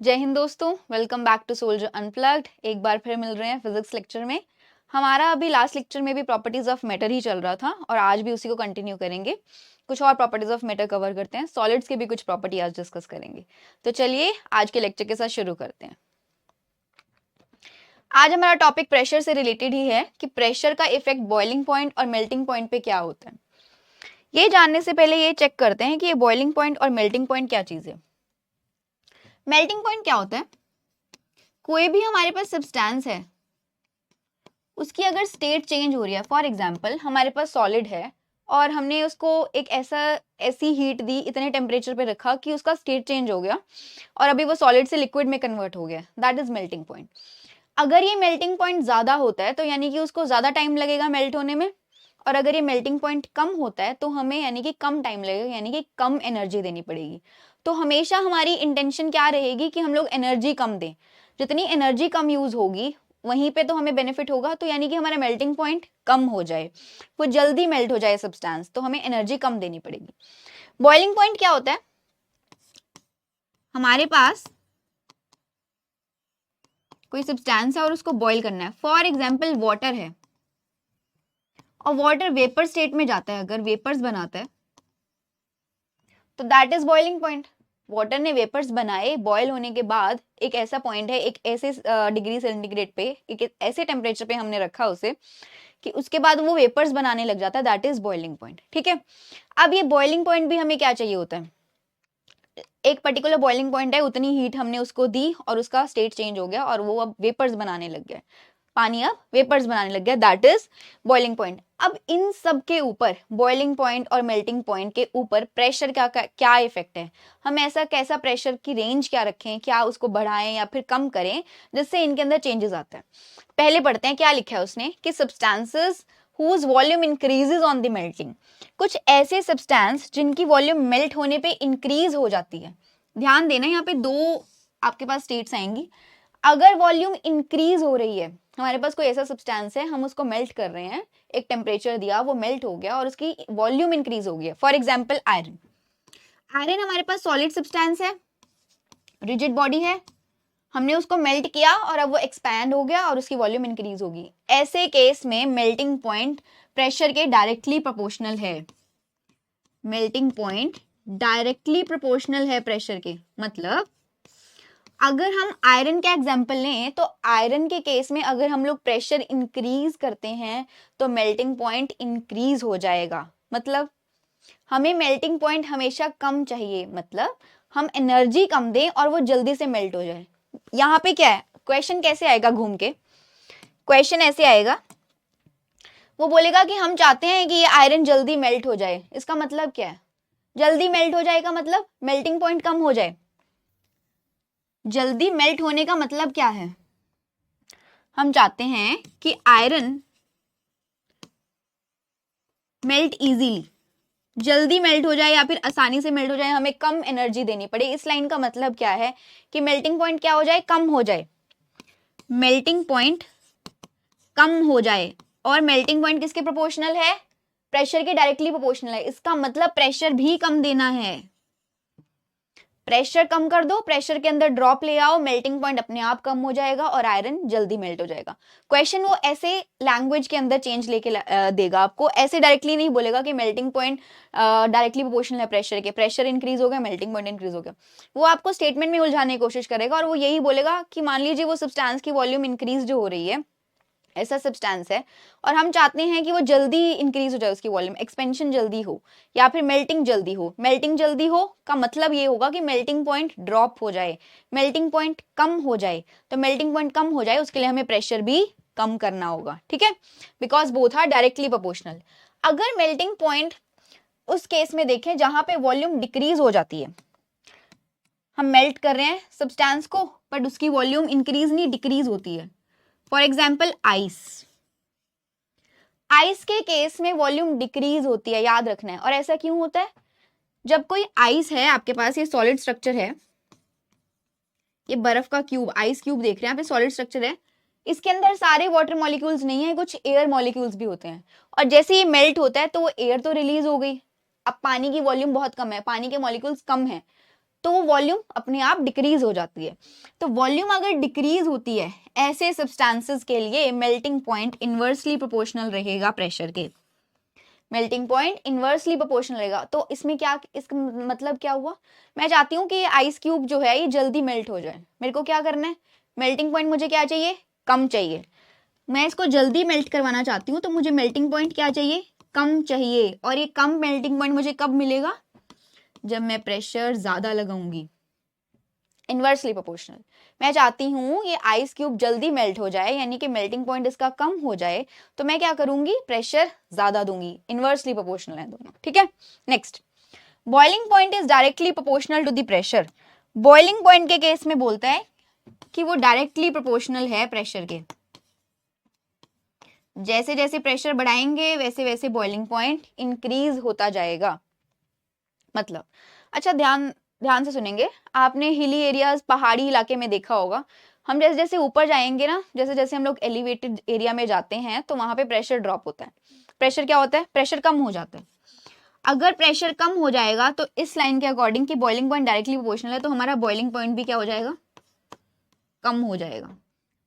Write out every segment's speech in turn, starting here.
जय हिंद दोस्तों, welcome back to Soldier Unplugged. एक बार फिर मिल रहे हैं फिजिक्स लेक्चर में। हमारा अभी लास्ट लेक्चर में भी प्रॉपर्टीज ऑफ मैटर ही चल रहा था और आज भी उसी को कंटिन्यू करेंगे। कुछ और प्रॉपर्टीज ऑफ मैटर कवर करते हैं, सॉलिड्स की भी कुछ प्रॉपर्टी आज डिस्कस करेंगे। तो चलिए आज के लेक्चर के साथ शुरू करते हैं। आज हमारा टॉपिक प्रेशर से रिलेटेड ही है कि प्रेशर का इफेक्ट बॉइलिंग पॉइंट और मेल्टिंग पॉइंट पे क्या होता है। ये जानने से पहले ये चेक करते हैं कि ये बॉइलिंग पॉइंट और मेल्टिंग पॉइंट क्या चीज है। मेल्टिंग पॉइंट क्या होता है? कोई भी हमारे पास सब्सटेंस है, उसकी अगर स्टेट चेंज हो रही है, फॉर एग्जांपल हमारे पास सॉलिड है और हमने उसको एक ऐसी हीट दी, इतने टेम्परेचर पे रखा कि उसका स्टेट चेंज हो गया और अभी वो सॉलिड से लिक्विड में कन्वर्ट हो गया, दैट इज मेल्टिंग पॉइंट। अगर ये मेल्टिंग पॉइंट ज्यादा होता है तो यानी कि उसको ज्यादा टाइम लगेगा मेल्ट होने में, और अगर ये मेल्टिंग पॉइंट कम होता है तो हमें यानी कि कम टाइम लगेगा, यानी कि कम एनर्जी देनी पड़ेगी। तो हमेशा हमारी इंटेंशन क्या रहेगी कि हम लोग एनर्जी कम दें। जितनी एनर्जी कम यूज होगी वहीं पे तो हमें बेनिफिट होगा, तो यानी कि हमारा मेल्टिंग पॉइंट कम हो जाए, वो जल्दी मेल्ट हो जाए सब्सटेंस, तो हमें एनर्जी कम देनी पड़ेगी। बॉइलिंग पॉइंट क्या होता है? हमारे पास कोई सब्सटेंस है और उसको बॉईल करना है, फॉर एग्जाम्पल वाटर है और वाटर वेपर स्टेट में जाता है, अगर वेपर्स बनाता है तो that is boiling point. Water ने वेपर्स बनाए, बॉयल होने के बाद एक ऐसा पॉइंट है, एक ऐसे डिग्री सेंटीग्रेड पे, एक ऐसे टेम्परेचर पे हमने रखा उसे कि उसके बाद वो वेपर्स बनाने लग जाता है, दैट इज बॉइलिंग पॉइंट। ठीक है, अब ये बॉइलिंग पॉइंट भी हमें क्या चाहिए होता है? एक पर्टिकुलर बॉइलिंग पॉइंट है, उतनी हीट हमने उसको दी और उसका स्टेट चेंज हो गया और वो अब वेपर्स बनाने लग गया, पानी अब वेपर्स बनाने लग गया, दैट इज बॉइलिंग पॉइंट। अब इन सब के ऊपर, बॉइलिंग पॉइंट और मेल्टिंग पॉइंट के ऊपर प्रेशर का क्या इफेक्ट है? हम ऐसा कैसा प्रेशर की रेंज क्या रखें, क्या उसको बढ़ाएं या फिर कम करें जिससे इनके अंदर चेंजेस आता है। पहले पढ़ते हैं क्या लिखा है उसने कि substances whose volume increases on the melting। कुछ ऐसे सब्सटेंस जिनकी वॉल्यूम मेल्ट होने पे इंक्रीज हो जाती है। ध्यान देना, यहाँ पे दो आपके पास स्टेट्स आएंगी। अगर वॉल्यूम इंक्रीज हो रही है, हमारे पास कोई ऐसा सब्सटेंस है, हम उसको मेल्ट कर रहे हैं, एक टेम्परेचर दिया, वो मेल्ट हो गया और उसकी वॉल्यूम इंक्रीज हो गया। For example iron. आयरन हमारे पास सॉलिड सब्सटेंस है, रिजिड बॉडी है, हमने उसको मेल्ट किया और अब वो एक्सपैंड हो गया और उसकी वॉल्यूम इंक्रीज होगी। ऐसे केस में मेल्टिंग पॉइंट प्रेशर के डायरेक्टली प्रोपोर्शनल है। मेल्टिंग पॉइंट डायरेक्टली प्रोपोर्शनल है प्रेशर के। मतलब अगर हम आयरन का एग्जांपल लें तो आयरन के केस में अगर हम लोग प्रेशर इंक्रीज करते हैं तो मेल्टिंग पॉइंट इंक्रीज हो जाएगा। मतलब हमें मेल्टिंग पॉइंट हमेशा कम चाहिए, मतलब हम एनर्जी कम दें और वो जल्दी से मेल्ट हो जाए। यहाँ पे क्या है, क्वेश्चन कैसे आएगा घूम के? क्वेश्चन ऐसे आएगा, वो बोलेगा कि हम चाहते हैं कि ये आयरन जल्दी मेल्ट हो जाए। इसका मतलब क्या है? जल्दी मेल्ट हो जाएगा मतलब मेल्टिंग पॉइंट कम हो जाए। जल्दी मेल्ट होने का मतलब क्या है? हम चाहते हैं कि आयरन मेल्ट इजीली, जल्दी मेल्ट हो जाए या फिर आसानी से मेल्ट हो जाए, हमें कम एनर्जी देनी पड़े। इस लाइन का मतलब क्या है कि मेल्टिंग पॉइंट क्या हो जाए? कम हो जाए। मेल्टिंग पॉइंट कम हो जाए, और मेल्टिंग पॉइंट किसके प्रोपोर्शनल है? प्रेशर के डायरेक्टली प्रोपोर्शनल है। इसका मतलब प्रेशर भी कम देना है। प्रेशर कम कर दो, प्रेशर के अंदर ड्रॉप ले आओ, मेल्टिंग पॉइंट अपने आप कम हो जाएगा और आयरन जल्दी मेल्ट हो जाएगा। क्वेश्चन वो ऐसे लैंग्वेज के अंदर चेंज लेके देगा आपको, ऐसे डायरेक्टली नहीं बोलेगा कि मेल्टिंग पॉइंट डायरेक्टली प्रोपोर्शनल है प्रेशर के, प्रेशर इंक्रीज हो गया मेल्टिंग पॉइंट इंक्रीज हो गया। वो आपको स्टेटमेंट में उलझाने की कोशिश करेगा और वो यही बोलेगा कि मान लीजिए वो सब्सटेंस की वॉल्यूम इंक्रीज जो हो रही है, ऐसा सब्सटेंस है और हम चाहते हैं कि वो जल्दी इंक्रीज हो जाए, उसकी वॉल्यूम एक्सपेंशन जल्दी हो या फिर मेल्टिंग जल्दी हो। मेल्टिंग जल्दी हो का मतलब ये होगा कि मेल्टिंग पॉइंट ड्रॉप हो जाए, मेल्टिंग पॉइंट कम हो जाए। तो मेल्टिंग पॉइंट कम हो जाए उसके लिए हमें प्रेशर भी कम करना होगा। ठीक है, because both are directly proportional. अगर मेल्टिंग पॉइंट उस केस में देखें जहां पे वॉल्यूम डिक्रीज हो जाती है, हम मेल्ट कर रहे हैं सब्सटेंस को बट उसकी वॉल्यूम इंक्रीज नहीं डिक्रीज होती है। For example ice. आइस के केस में वॉल्यूम डिक्रीज होती है, याद रखना है। और ऐसा क्यों होता है? जब कोई आइस है आपके पास, ये सॉलिड स्ट्रक्चर है, ये बर्फ का क्यूब, आइस क्यूब देख रहे हैं यहाँ पे, सॉलिड स्ट्रक्चर है, इसके अंदर सारे वाटर मॉलिक्यूल्स नहीं है, कुछ एयर मॉलिक्यूल्स भी होते हैं। और जैसे ये मेल्ट होता है तो वो एयर तो रिलीज हो गई, अब पानी की वॉल्यूम बहुत कम है, पानी के मॉलिक्यूल्स कम है, तो वो वॉल्यूम अपने आप डिक्रीज हो जाती है। तो वॉल्यूम अगर डिक्रीज होती है ऐसे सब्सटेंसेस के लिए मेल्टिंग पॉइंट इनवर्सली प्रोपोर्शनल रहेगा प्रेशर के, मेल्टिंग पॉइंट इनवर्सली प्रोपोर्शनल रहेगा। तो इसमें क्या, इसका मतलब क्या हुआ, मैं चाहती हूँ कि ये आइस क्यूब जो है ये जल्दी मेल्ट हो जाए, मेरे को क्या करना है, मेल्टिंग पॉइंट मुझे क्या चाहिए, कम चाहिए, मैं इसको जल्दी मेल्ट करवाना चाहती हूँ तो मुझे मेल्टिंग पॉइंट क्या चाहिए, कम चाहिए। और ये कम मेल्टिंग पॉइंट मुझे कब मिलेगा, जब मैं प्रेशर ज्यादा लगाऊंगी, इनवर्सली प्रोपोर्शनल। मैं चाहती हूँ ये आइस क्यूब जल्दी मेल्ट हो जाए, यानी कि मेल्टिंग पॉइंट इसका कम हो जाए, तो मैं क्या करूंगी, प्रेशर ज्यादा दूंगी, इनवर्सली प्रोपोर्शनल है दोनों, ठीक है। Next, boiling point is directly proportional to the pressure. Boiling point के केस में बोलता है कि वो डायरेक्टली प्रोपोर्शनल है प्रेशर के, जैसे जैसे प्रेशर बढ़ाएंगे वैसे वैसे बॉइलिंग पॉइंट इंक्रीज होता जाएगा। मतलब, अच्छा ध्यान ध्यान से सुनेंगे, आपने हिली एरियाज पहाड़ी इलाके में देखा होगा, हम जैसे जैसे ऊपर जाएंगे ना, जैसे जैसे हम लोग एलिवेटेड एरिया में जाते हैं तो वहां पे प्रेशर ड्रॉप होता है, प्रेशर क्या होता है, प्रेशर कम हो जाता है। अगर प्रेशर कम हो जाएगा तो इस लाइन के अकॉर्डिंग कि बॉइलिंग पॉइंट डायरेक्टली प्रोपोर्शनल है, तो हमारा बॉइलिंग पॉइंट भी क्या हो जाएगा, कम हो जाएगा।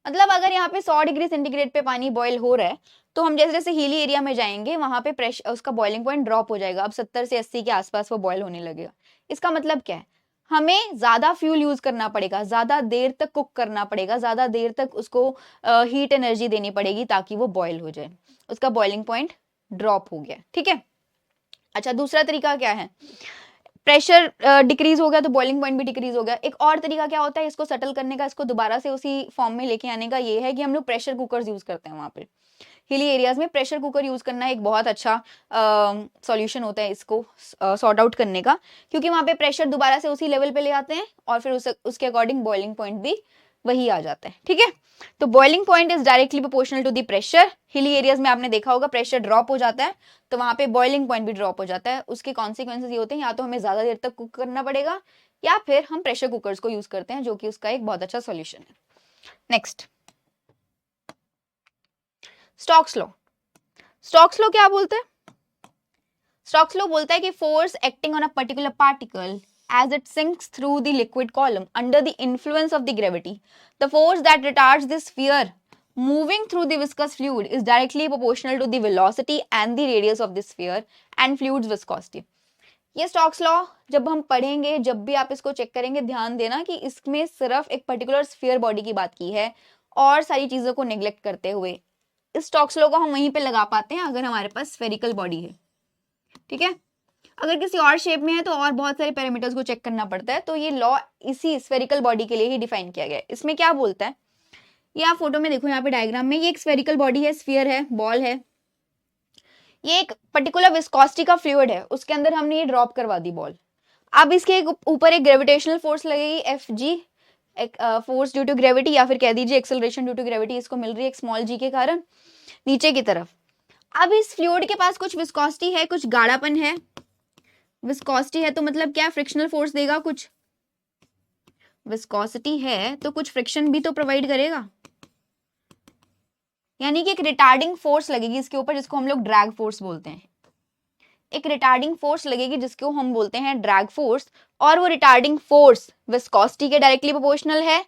मतलब अगर यहाँ पे 100 डिग्री सेंटीग्रेड पे पानी बॉईल हो रहा है, तो हम जैसे जैसे हिली एरिया में जाएंगे वहां पे प्रेशर, उसका बॉइलिंग पॉइंट ड्रॉप हो जाएगा, अब 70 से 80 के आसपास वो बॉईल होने लगेगा। इसका मतलब क्या है, हमें ज्यादा फ्यूल यूज करना पड़ेगा, ज्यादा देर तक कुक करना पड़ेगा, ज्यादा देर तक उसको हीट एनर्जी देनी पड़ेगी ताकि वो बॉईल हो जाए, उसका बॉइलिंग पॉइंट ड्रॉप हो गया, ठीक है। अच्छा, दूसरा तरीका क्या है, प्रेशर डिक्रीज हो गया तो बॉइलिंग पॉइंट भी डिक्रीज हो गया। एक और तरीका क्या होता है इसको सेटल करने का, इसको दोबारा से उसी फॉर्म में लेके आने का, ये है कि हम लोग प्रेशर कुकर्स यूज करते हैं। वहां पे हिली एरियाज में प्रेशर कुकर यूज करना एक बहुत अच्छा सॉल्यूशन होता है इसको सॉर्ट आउट करने का, क्योंकि वहां पे प्रेशर दोबारा से उसी लेवल पे ले आते हैं और फिर उसके अकॉर्डिंग बॉइलिंग पॉइंट भी वही आ जाता है, ठीक है। तो boiling point is directly proportional to the pressure. Hilly areas में आपने देखा होगा प्रेशर ड्रॉप हो जाता है तो वहां पे बॉइलिंग पॉइंट भी ड्रॉप हो जाता है। उसके कॉन्सिक्वेंसेज ये होते हैं, या तो हमें ज्यादा देर तक कुक करना पड़ेगा या फिर हम प्रेशर कुकर्स को यूज करते हैं, जो कि उसका एक बहुत अच्छा सॉल्यूशन है। Next, Stokes law. Stokes law क्या बोलते हैं, स्टोक्स लॉ बोलता है कि force acting on a particular particle as it sinks through the liquid column under the influence of the gravity, the force that retards the sphere moving through the viscous fluid is directly proportional to the velocity and the radius of the sphere and fluid's viscosity. ये Stokes law जब हम पढ़ेंगे, जब भी आप इसको check करेंगे, ध्यान देना कि इसमें सिर्फ एक पर्टिकुलर स्फीयर बॉडी की बात की है और सारी चीजों को नेग्लेक्ट करते हुए। इस स्टोक्स लॉ को हम वहीं पे लगा पाते हैं अगर हमारे पास स्फेरिकल बॉडी है, ठीक है। अगर किसी और शेप में है तो और बहुत सारे पैरामीटर्स को चेक करना पड़ता है, तो ये लॉ इसी स्फेरिकल बॉडी के लिए ही डिफाइन किया गया है। इसमें क्या बोलता है, ये आप फोटो में देखो, यहाँ पे डायग्राम में, ये एक स्फेरिकल बॉडी है, स्फीयर है, बॉल है, ये एक पर्टिकुलर विस्कोसिटी का फ्लूइड है, उसके अंदर हमने ये ड्रॉप करवा दी बॉल। अब इसके ऊपर एक ग्रेविटेशनल फोर्स लगेगी Fg, एक फोर्स ड्यू टू ग्रेविटी, या फिर कह दीजिए एक्सेलरेशन ड्यू टू ग्रेविटी, इसको मिल रही है एक स्मॉल जी के कारण नीचे की तरफ। अब इस फ्लूइड के पास कुछ विस्कोसिटी है, कुछ गाढ़ापन है, विस्कोसिटी है तो मतलब क्या, फ्रिक्शनल फोर्स देगा, कुछ विस्कोसिटी है तो कुछ फ्रिक्शन भी तो प्रोवाइड करेगा, यानी कि एक रिटार्डिंग फोर्स लगेगी इसके ऊपर जिसको हम लोग ड्रैग फोर्स बोलते हैं। एक रिटार्डिंग फोर्स लगेगी जिसको हम बोलते हैं ड्रैग फोर्स, और वो रिटार्डिंग फोर्स विस्कोसिटी के डायरेक्टली प्रोपोर्शनल है,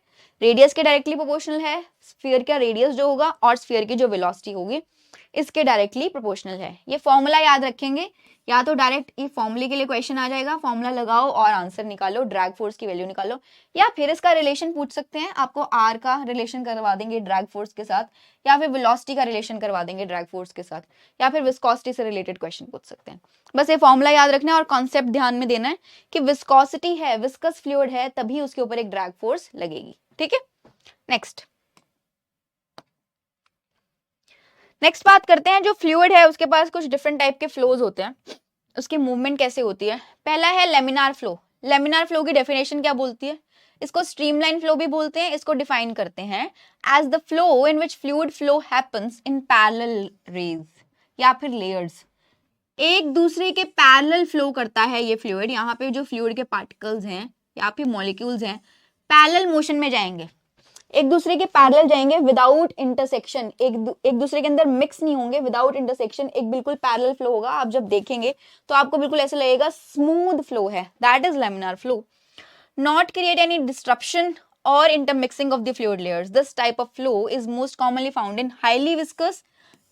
रेडियस के डायरेक्टली प्रोपोर्शनल है, स्फीयर का रेडियस जो होगा और स्फीयर की जो वेलोसिटी होगी इसके डायरेक्टली प्रोपोर्शनल है। ये फॉर्मूला याद रखेंगे, या तो डायरेक्ट ये फॉर्मूले के लिए क्वेश्चन आ जाएगा, फॉर्मूला लगाओ और आंसर निकालो, ड्रैग फोर्स की वैल्यू निकालो, या फिर इसका रिलेशन पूछ सकते हैं, आपको आर का रिलेशन करवा देंगे ड्रैग फोर्स के साथ, या फिर वेलोसिटी का रिलेशन करवा देंगे ड्रैग फोर्स के साथ, या फिर विस्कोसिटी से रिलेटेड क्वेश्चन पूछ सकते हैं। बस ये फॉर्मूला याद रखना है और कॉन्सेप्ट ध्यान में देना है कि विस्कोसिटी है, विस्कस फ्लूइड है, तभी उसके ऊपर एक ड्रैग फोर्स लगेगी, ठीक है। नेक्स्ट बात करते हैं, जो फ्लूइड है उसके पास कुछ डिफरेंट टाइप के फ्लोज होते हैं, उसकी मूवमेंट कैसे होती है। पहला है लेमिनार फ्लो। लेमिनार फ्लो की डेफिनेशन क्या बोलती है, इसको स्ट्रीमलाइन फ्लो भी बोलते हैं। इसको डिफाइन करते हैं as the flow in which fluid flow happens in parallel rays या फिर लेयर्स। एक दूसरे के पैरेलल फ्लो करता है ये फ्लूइड, यहाँ पे जो फ्लूइड के पार्टिकल्स हैं या फिर मॉलिक्यूल्स हैं पैरेलल मोशन में जाएंगे, एक दूसरे के पैरेलल जाएंगे विदाउट इंटरसेक्शन, एक दूसरे के अंदर मिक्स नहीं होंगे, विदाउट इंटरसेक्शन एक बिल्कुल पैरेलल फ्लो होगा। आप जब देखेंगे तो आपको बिल्कुल ऐसा लगेगा स्मूथ फ्लो है, that is laminar flow. not create any disruption or intermixing of the fluid layers. This type of flow is most commonly found in highly viscous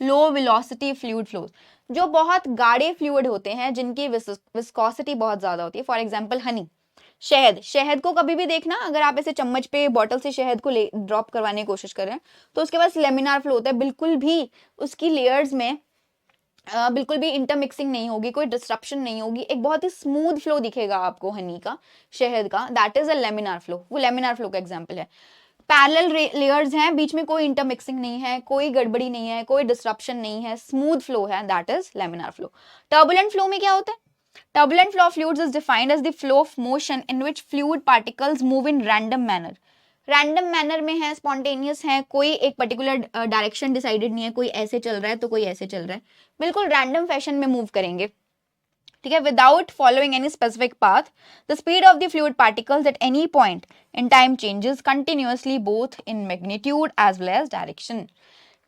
low velocity fluid flows. जो बहुत गाढ़े fluid होते हैं जिनकी viscosity बहुत ज्यादा होती है. फॉर एग्जाम्पल हनी, शहद को कभी भी देखना, अगर आप ऐसे चम्मच पे बॉटल से शहद को ड्रॉप करवाने की कोशिश कर रहे हैं तो उसके पास लेमिनार फ्लो होता है, बिल्कुल भी उसकी लेयर्स में बिल्कुल भी इंटरमिक्सिंग नहीं होगी, कोई डिस्ट्रप्शन नहीं होगी, एक बहुत ही स्मूथ फ्लो दिखेगा आपको हनी का, शहद का. That is a laminar flow. वो लेमिनार फ्लो का एग्जांपल है. पैरेलल लेयर्स हैं, बीच में कोई इंटरमिक्सिंग नहीं है, कोई गड़बड़ी नहीं है, कोई डिस्ट्रप्शन नहीं है, स्मूथ फ्लो है, that is laminar flow. Turbulent flow में क्या होता है? Turbulent flow of fluids is defined as the flow of motion in which fluid particles move in random manner. Random manner में है, स्पॉन्टेनियस है, कोई एक पर्टिकुलर डायरेक्शन डिसाइडेड नहीं है, कोई ऐसे चल रहा है तो कोई ऐसे चल रहा है, बिल्कुल रैंडम फैशन में मूव करेंगे. ठीक है, without following any specific path. The speed of the fluid particles at any point in time changes continuously both in magnitude as well as direction.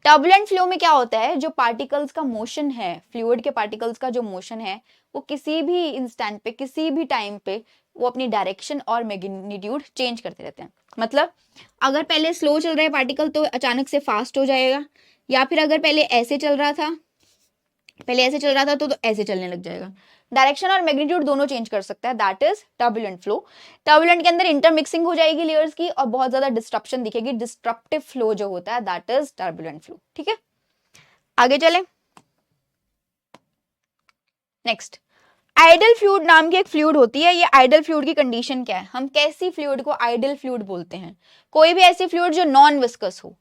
Turbulent flow में क्या होता है, जो पार्टिकल्स का मोशन है, फ्लूइड के पार्टिकल्स का जो मोशन है, वो किसी भी इंस्टेंट पे, किसी भी टाइम पे वो अपनी डायरेक्शन और मैग्नीट्यूड चेंज करते रहते हैं. मतलब अगर पहले स्लो चल रहा है पार्टिकल तो अचानक से फास्ट हो जाएगा, या फिर अगर पहले ऐसे चल रहा था तो ऐसे चलने लग जाएगा. डायरेक्शन और मैग्नीट्यूड दोनों चेंज कर सकता है, that is turbulent flow. Turbulent के अंदर इंटरमिक्सिंग हो जाएगी लेयर्स की और बहुत ज्यादा डिस्ट्रप्शन दिखेगी, डिस्ट्रप्टिव फ्लो जो होता है दैट इज टर्बुलेंट फ्लो. ठीक है, आगे चले. नेक्स्ट, आइडल फ्लूइड नाम की एक फ्लूइड होती है. ये आइडल फ्लूइड की कंडीशन क्या है? हम कैसी फ्लूइड को आइडल फ्लूइड बोलते हैं? कोई भी ऐसी फ्लूइड जो नॉन विस्कस हो.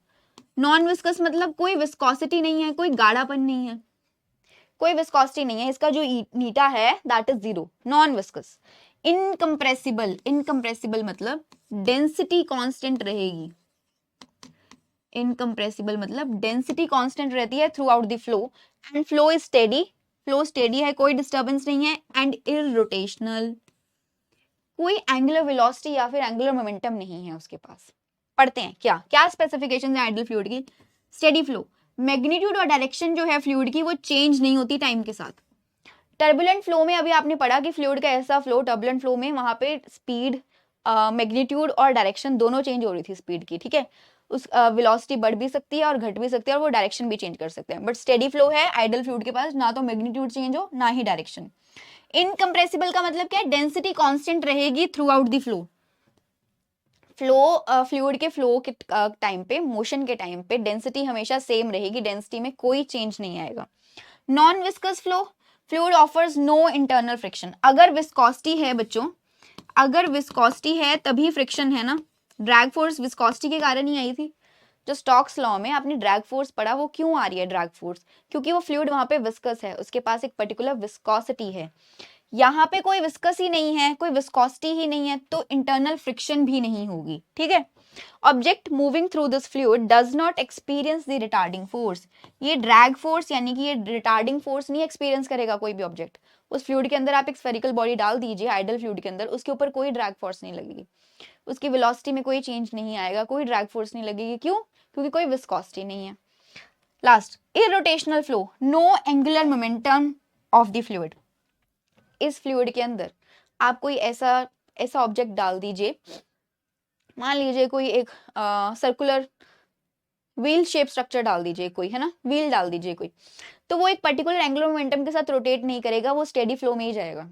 नॉन विस्कस मतलब कोई विस्कोसिटी नहीं है, कोई गाढ़ापन नहीं है, कोई विस्कोसिटी नहीं है, इसका जो नीटा है that is 0. Non viscous. Incompressible मतलब डेंसिटी कांस्टेंट रहेगी. इनकम्प्रेसिबल मतलब डेंसिटी कांस्टेंट रहती है through out the flow, and flow is steady. Flow steady है, कोई डिस्टर्बेंस नहीं है, एंड इररोटेशनल. कोई एंगुलर वेलोसिटी या फिर एंगुलर मोमेंटम नहीं है उसके पास. पढ़ते हैं क्या क्या स्पेसिफिकेशन है आइडल फ्लूइड की. स्टेडी फ्लो, मैग्नीट्यूड और डायरेक्शन जो है फ्लूइड की वो चेंज नहीं होती टाइम के साथ. टर्बुलेंट फ्लो में अभी आपने पढ़ा कि फ्लूइड का ऐसा फ्लो, टर्बुलेंट फ्लो में वहां पे स्पीड, मैग्नीट्यूड और डायरेक्शन दोनों चेंज हो रही थी स्पीड की. ठीक है, उस वेलोसिटी बढ़ भी सकती है और घट भी सकती है और वो डायरेक्शन भी चेंज कर सकते हैं. बट स्टेडी फ्लो है आइडल फ्लूइड के पास, ना तो मैग्नीट्यूड चेंज हो ना ही डायरेक्शन. इनकम्प्रेसिबल का मतलब क्या है? डेंसिटी कांस्टेंट रहेगी throughout the flow. Fluid के फ्लो के टाइम पे, मोशन के टाइम पे डेंसिटी हमेशा सेम रहेगी, डेंसिटी में कोई चेंज नहीं आएगा. Non viscous flow, fluid offers no internal friction. अगर विस्कोसिटी है बच्चों, अगर विस्कोसिटी है तभी फ्रिक्शन है ना. ड्रैग फोर्स विस्कोसिटी के कारण ही आई थी. जो स्टोक्स लॉ में आपने ड्रैग फोर्स पढ़ा, वो क्यों आ रही है ड्रैग फोर्स? क्योंकि वो फ्लूइड वहां पे विस्कस है, उसके पास एक पर्टिकुलर विस्कोसिटी है. यहाँ पे कोई विस्कस ही नहीं है, कोई विस्कोसिटी ही नहीं है, तो इंटरनल फ्रिक्शन भी नहीं होगी. ठीक है, object moving through this fluid does not experience the retarding force. ये ड्रैग फोर्स यानी कि ये रिटार्डिंग फोर्स नहीं एक्सपीरियंस करेगा कोई भी ऑब्जेक्ट. उस फ्लूइड के अंदर आप एक स्फेरिकल बॉडी डाल दीजिए आइडल फ्लूइड के अंदर, उसके ऊपर कोई ड्रैग फोर्स नहीं लगेगी, उसकी वेलोसिटी में कोई चेंज नहीं आएगा, कोई ड्रैग फोर्स नहीं लगेगी. क्यों? क्योंकि कोई विस्कोसिटी नहीं है. Last, irrotational flow, no angular momentum of the fluid. इस फ्लूइड के अंदर आप कोई ऐसा ऑब्जेक्ट डाल दीजिए, मान लीजिए कोई एक सर्कुलर व्हील शेप स्ट्रक्चर डाल दीजिए कोई, है ना, व्हील डाल दीजिए कोई, तो वो एक पर्टिकुलर एंगुलर मोमेंटम के साथ रोटेट नहीं करेगा, वो स्टेडी फ्लो में ही जाएगा.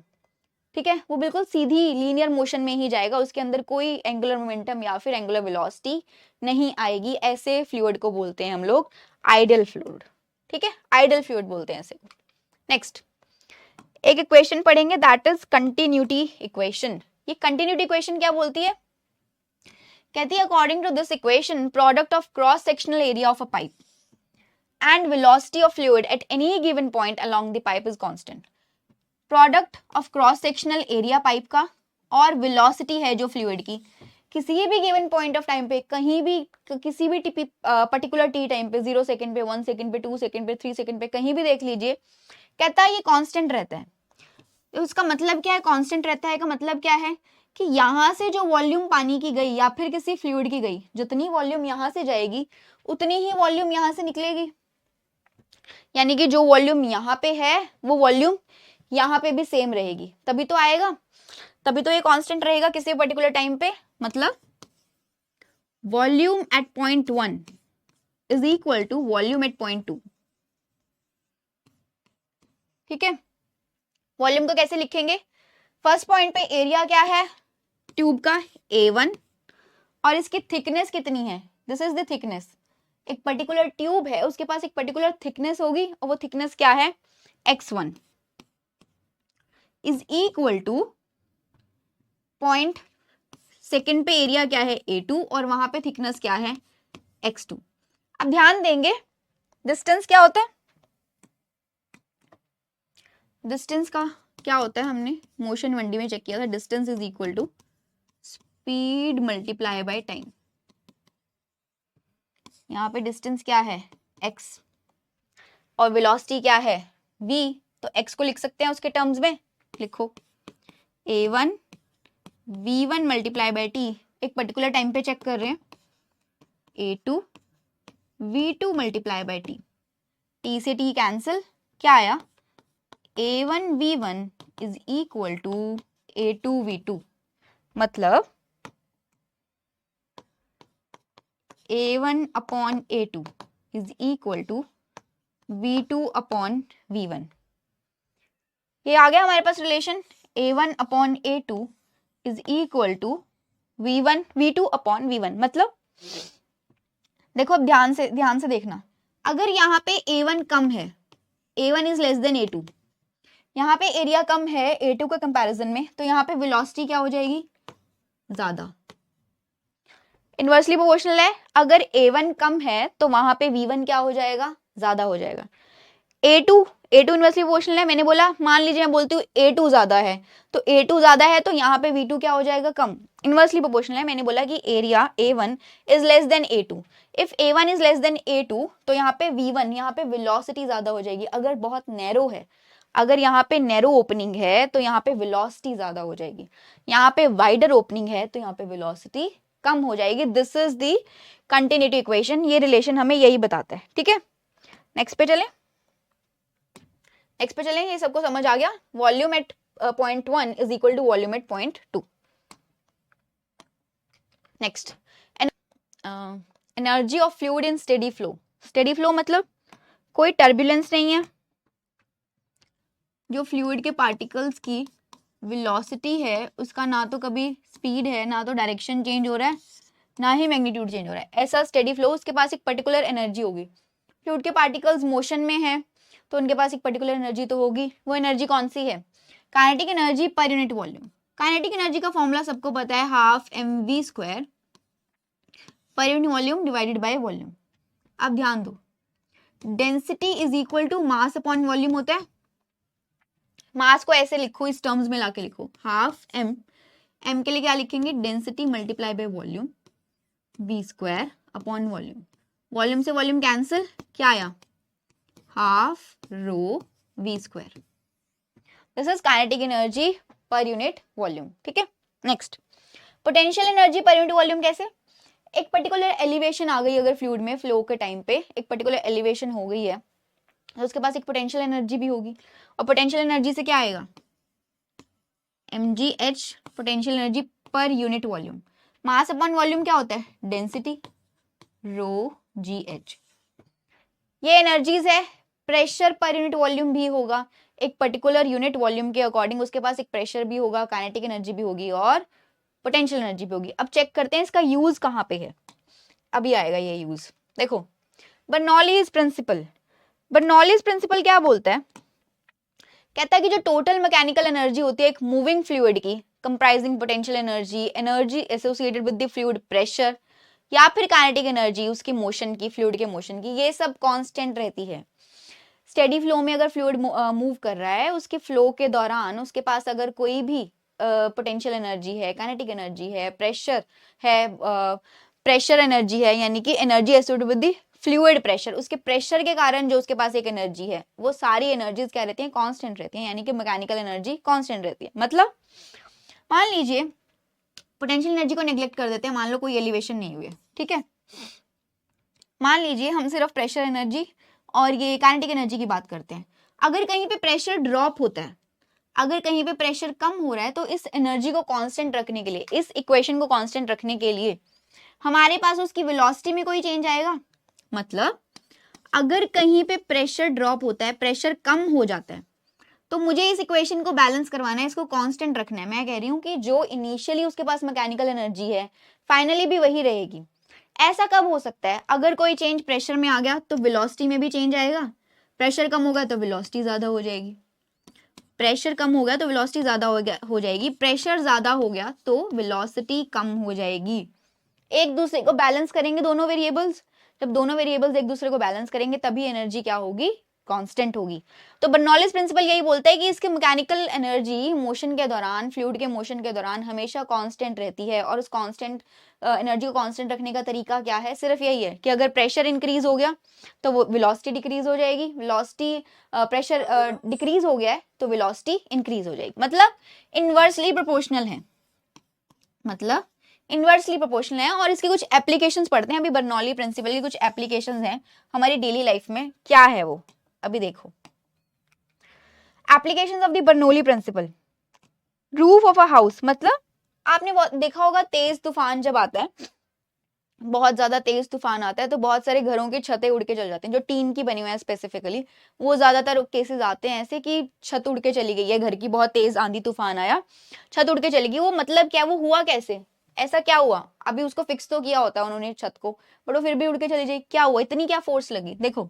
ठीक है, वो बिल्कुल सीधी लीनियर मोशन में ही जाएगा, उसके अंदर कोई एंगुलर मोमेंटम या फिर एंगुलर वेलोसिटी नहीं आएगी. ऐसे फ्लूइड को बोलते हैं हम लोग आइडल फ्लूइड. ठीक है, आइडल फ्लूइड बोलते हैं ऐसे. नेक्स्ट एक इक्वेशन पढ़ेंगे, दैट इज कंटिन्यूटी इक्वेशन. ये कंटिन्यूटी इक्वेशन क्या बोलती है? कहती है according to this equation, product of cross sectional area of a pipe and velocity of fluid at any given point along the pipe is constant. Product of cross sectional area pipe का और velocity है जो fluid की, किसी भी given point of time पे, कहीं भी, किसी भी पर्टिकुलर टी टाइम पे, 0 सेकंड पे, 1 सेकंड पे, 2 सेकंड पे, 3 सेकंड पे, कहीं भी देख लीजिए, कहता है ये कांस्टेंट रहता है. तो उसका मतलब क्या है कांस्टेंट रहता है का मतलब क्या है कि यहाँ से जो वॉल्यूम पानी की गई या फिर किसी फ्लूइड की गई, जितनी वॉल्यूम यहाँ से जाएगी उतनी ही वॉल्यूम यहाँ से निकलेगी. यानी कि जो वॉल्यूम यहाँ पे है वो वॉल्यूम यहाँ पे भी सेम रहेगी, तभी तो आएगा. तभी तो ये कांस्टेंट रहेगा किसी पर्टिकुलर टाइम पे। मतलब volume at point 1 is equal to volume at point 2। ठीक है, वॉल्यूम को कैसे लिखेंगे? फर्स्ट पॉइंट पे एरिया क्या है ट्यूब का, A1, और इसकी थिकनेस कितनी है, दिस इज द थिकनेस। एक पर्टिकुलर ट्यूब है, उसके पास एक पर्टिकुलर थिकनेस होगी, और वो थिकनेस क्या है, x1 is equal two point second पे एरिया क्या है A2, और वहां पे थिकनेस क्या है x2। अब ध्यान देंगे डिस्टेंस क्या होता है, डिस्टेंस का क्या होता है, हमने मोशन 1D में चेक किया था, distance is equal to speed multiply by time. यहाँ पे डिस्टेंस क्या है x और वेलोसिटी क्या है v, तो x को लिख सकते हैं उसके टर्म्स में, लिखो A1 v1 multiply by t, एक पर्टिकुलर टाइम पे चेक कर रहे हैं, A2 v2 multiply by t, t से t कैंसिल, क्या आया A1 v1 is equal to A2 v2। मतलब A1 upon A2 is equal to V2 upon V1। ये आ गया हमारे पास relation, A1 upon A2 is equal to V2 upon V1। मतलब देखो अब ध्यान से देखना, अगर यहाँ पे A1 कम है, A1 is less than A2, यहाँ पे एरिया कम है A2 के कंपैरिजन में, तो यहाँ पे वेलोसिटी क्या हो जाएगी, ज्यादा। इनवर्सली प्रोपोर्शनल है, अगर A1 कम है तो वहां पे V1 क्या हो जाएगा, ज्यादा हो जाएगा। A2 इनवर्सली प्रोपोर्शनल है, मैंने बोला मान लीजिए मैं बोलती हूँ A2 ज्यादा है, तो A2 ज्यादा है तो यहाँ पे V2 क्या हो जाएगा, कम। इनवर्सली प्रोपोर्शनल है, मैंने बोला कि area A1 is less than A2, if A1 is less than A2 तो यहाँ पे V1, यहाँ पे वेलोसिटी ज्यादा हो जाएगी। अगर बहुत नैरो है, अगर यहाँ पे नैरो ओपनिंग है तो यहाँ पे वेलोसिटी ज्यादा हो जाएगी, यहाँ पे वाइडर ओपनिंग है तो यहाँ पे वेलोसिटी कम हो जाएगी। This is the continuity equation, ये रिलेशन हमें यही बताता है। ठीक है, नेक्स्ट पे चलें, ये सबको समझ आ गया, volume at point 1 is equal to volume at point 2। Next, energy of fluid in steady flow. Steady flow मतलब कोई टर्बुलेंस नहीं है, जो फ्लूइड के पार्टिकल्स की वेलोसिटी है उसका ना तो कभी स्पीड है, ना तो डायरेक्शन चेंज हो रहा है, ना ही मैग्नीट्यूड चेंज हो रहा है, ऐसा स्टेडी फ्लो। उसके पास एक पर्टिकुलर एनर्जी होगी। फ्लूइड के पार्टिकल्स मोशन में है तो उनके पास एक पर्टिकुलर एनर्जी तो होगी, वो एनर्जी कौन सी है, kinetic energy per unit volume. Kinetic energy का फॉर्मूला सबको पता है, half mv² per unit volume divided by volume. अब ध्यान दो, density is equal to mass upon volume होता है। मास को ऐसे लिखो, इस टर्म्स में लाके लिखो, हाफ m के लिए क्या लिखेंगे, density multiply by volume v² upon volume. Volume से वॉल्यूम कैंसिल, क्या आया, half rho v²। This is kinetic energy per unit volume. ठीक है, next, potential energy per unit volume कैसे, एक पर्टिकुलर एलिवेशन आ गई अगर फ्लूइड में, फ्लो के टाइम पे एक पर्टिकुलर एलिवेशन हो गई है तो उसके पास एक पोटेंशियल एनर्जी भी होगी, और पोटेंशियल एनर्जी से क्या आएगा, mgh, potential energy per unit volume. मास अपॉन वॉल्यूम क्या होता है, डेंसिटी, रो gh। ये एनर्जीज है। प्रेशर पर यूनिट वॉल्यूम भी होगा, एक पर्टिकुलर यूनिट वॉल्यूम के अकॉर्डिंग उसके पास एक प्रेशर भी होगा, काइनेटिक एनर्जी भी होगी और पोटेंशियल एनर्जी भी होगी। अब चेक करते हैं इसका यूज कहाँ पे है, अभी आएगा ये यूज। देखो, बर्नौलीज प्रिंसिपल, बर्नौलीज प्रिंसिपल क्या बोलता है, कहता है कि जो टोटल मैकेनिकल एनर्जी होती है एक मूविंग फ्लूइड की, comprising potential energy, energy associated with the fluid pressure, या फिर काइनेटिक एनर्जी उसकी मोशन की, फ्लूइड के मोशन की, ये सब कांस्टेंट रहती है। स्टेडी फ्लो में अगर फ्लूइड मूव कर रहा है, उसके फ्लो के दौरान उसके पास अगर कोई भी पोटेंशियल एनर्जी है, काइनेटिक एनर्जी है, प्रेशर है, प्रेशर एनर्जी है, यानी कि energy associated with the fluid pressure, उसके प्रेशर के कारण जो उसके पास एक एनर्जी है, वो सारी एनर्जीज क्या रहती हैं, कांस्टेंट रहती हैं, यानी कि मैकेनिकल एनर्जी कांस्टेंट रहती है। मतलब मान लीजिए पोटेंशियल एनर्जी को नेग्लेक्ट कर देते हैं, मान लो कोई एलिवेशन नहीं हुई है, ठीक है, मान लीजिए हम सिर्फ प्रेशर एनर्जी और ये काइनेटिक एनर्जी की बात करते हैं। अगर कहीं पे प्रेशर ड्रॉप होता है अगर कहीं पे प्रेशर कम हो रहा है तो इस एनर्जी को कांस्टेंट रखने के लिए, इस इक्वेशन को कांस्टेंट रखने के लिए हमारे पास उसकी वेलोसिटी में कोई चेंज आएगा। मतलब अगर कहीं पे प्रेशर ड्रॉप होता है, प्रेशर कम हो जाता है, तो मुझे इस इक्वेशन को बैलेंस करवाना है, इसको कांस्टेंट रखना है। मैं कह रही हूँ कि जो इनिशियली उसके पास मैकेनिकल एनर्जी है फाइनली भी वही रहेगी। ऐसा कब हो सकता है? अगर कोई चेंज प्रेशर में आ गया तो वेलोसिटी में भी चेंज आएगा, प्रेशर कम होगा तो वेलोसिटी ज्यादा हो जाएगी, प्रेशर कम हो गया तो वेलोसिटी ज्यादा हो जाएगी, प्रेशर ज्यादा हो गया तो वेलोसिटी कम हो जाएगी। एक दूसरे को बैलेंस करेंगे दोनों वेरिएबल्स, जब दोनों वेरिएबल्स एक दूसरे को बैलेंस करेंगे तभी एनर्जी क्या होगी? कांस्टेंट होगी। तो बर्नौलीज प्रिंसिपल यही बोलता है कि इसके मैकेनिकल एनर्जी मोशन के दौरान, फ्लूइड के मोशन के दौरान हमेशा कांस्टेंट रहती है। और उस कांस्टेंट एनर्जी को कांस्टेंट रखने का तरीका क्या है? सिर्फ यही है कि अगर प्रेशर इंक्रीज हो गया तो वो वेलोसिटी डिक्रीज हो जाएगी, वेलोसिटी प्रेशर डिक्रीज हो गया है तो वेलोसिटी इंक्रीज हो जाएगी। मतलब इनवर्सली प्रोपोर्शनल है, मतलब इनवर्सली प्रोपोर्शनल है। और इसकी कुछ एप्लीकेशंस पढ़ते हैं अभी, बर्नौली प्रिंसिपल की कुछ एप्लीकेशंस हैं हमारी डेली लाइफ में। क्या है वो अभी देखो। Applications of the Bernoulli principle. Roof of a house, मतलब आपने देखा होगा तेज तूफान जब आता है, बहुत ज्यादा तेज तूफान आता है तो बहुत सारे घरों की छतें उड़ के चल जाते हैं, जो टीन की बनी हुई है स्पेसिफिकली। वो ज्यादातर केसेस आते हैं ऐसे कि छत उड़ के चली गई है घर की, बहुत तेज आंधी तूफान आया, छत उड़ के चली गई। वो मतलब क्या, वो हुआ कैसे, ऐसा क्या हुआ? अभी उसको फिक्स तो किया होता है उन्होंने छत को, बट वो फिर भी उड़ के चली जाएगी। क्या हुआ, इतनी क्या फोर्स लगी? देखो,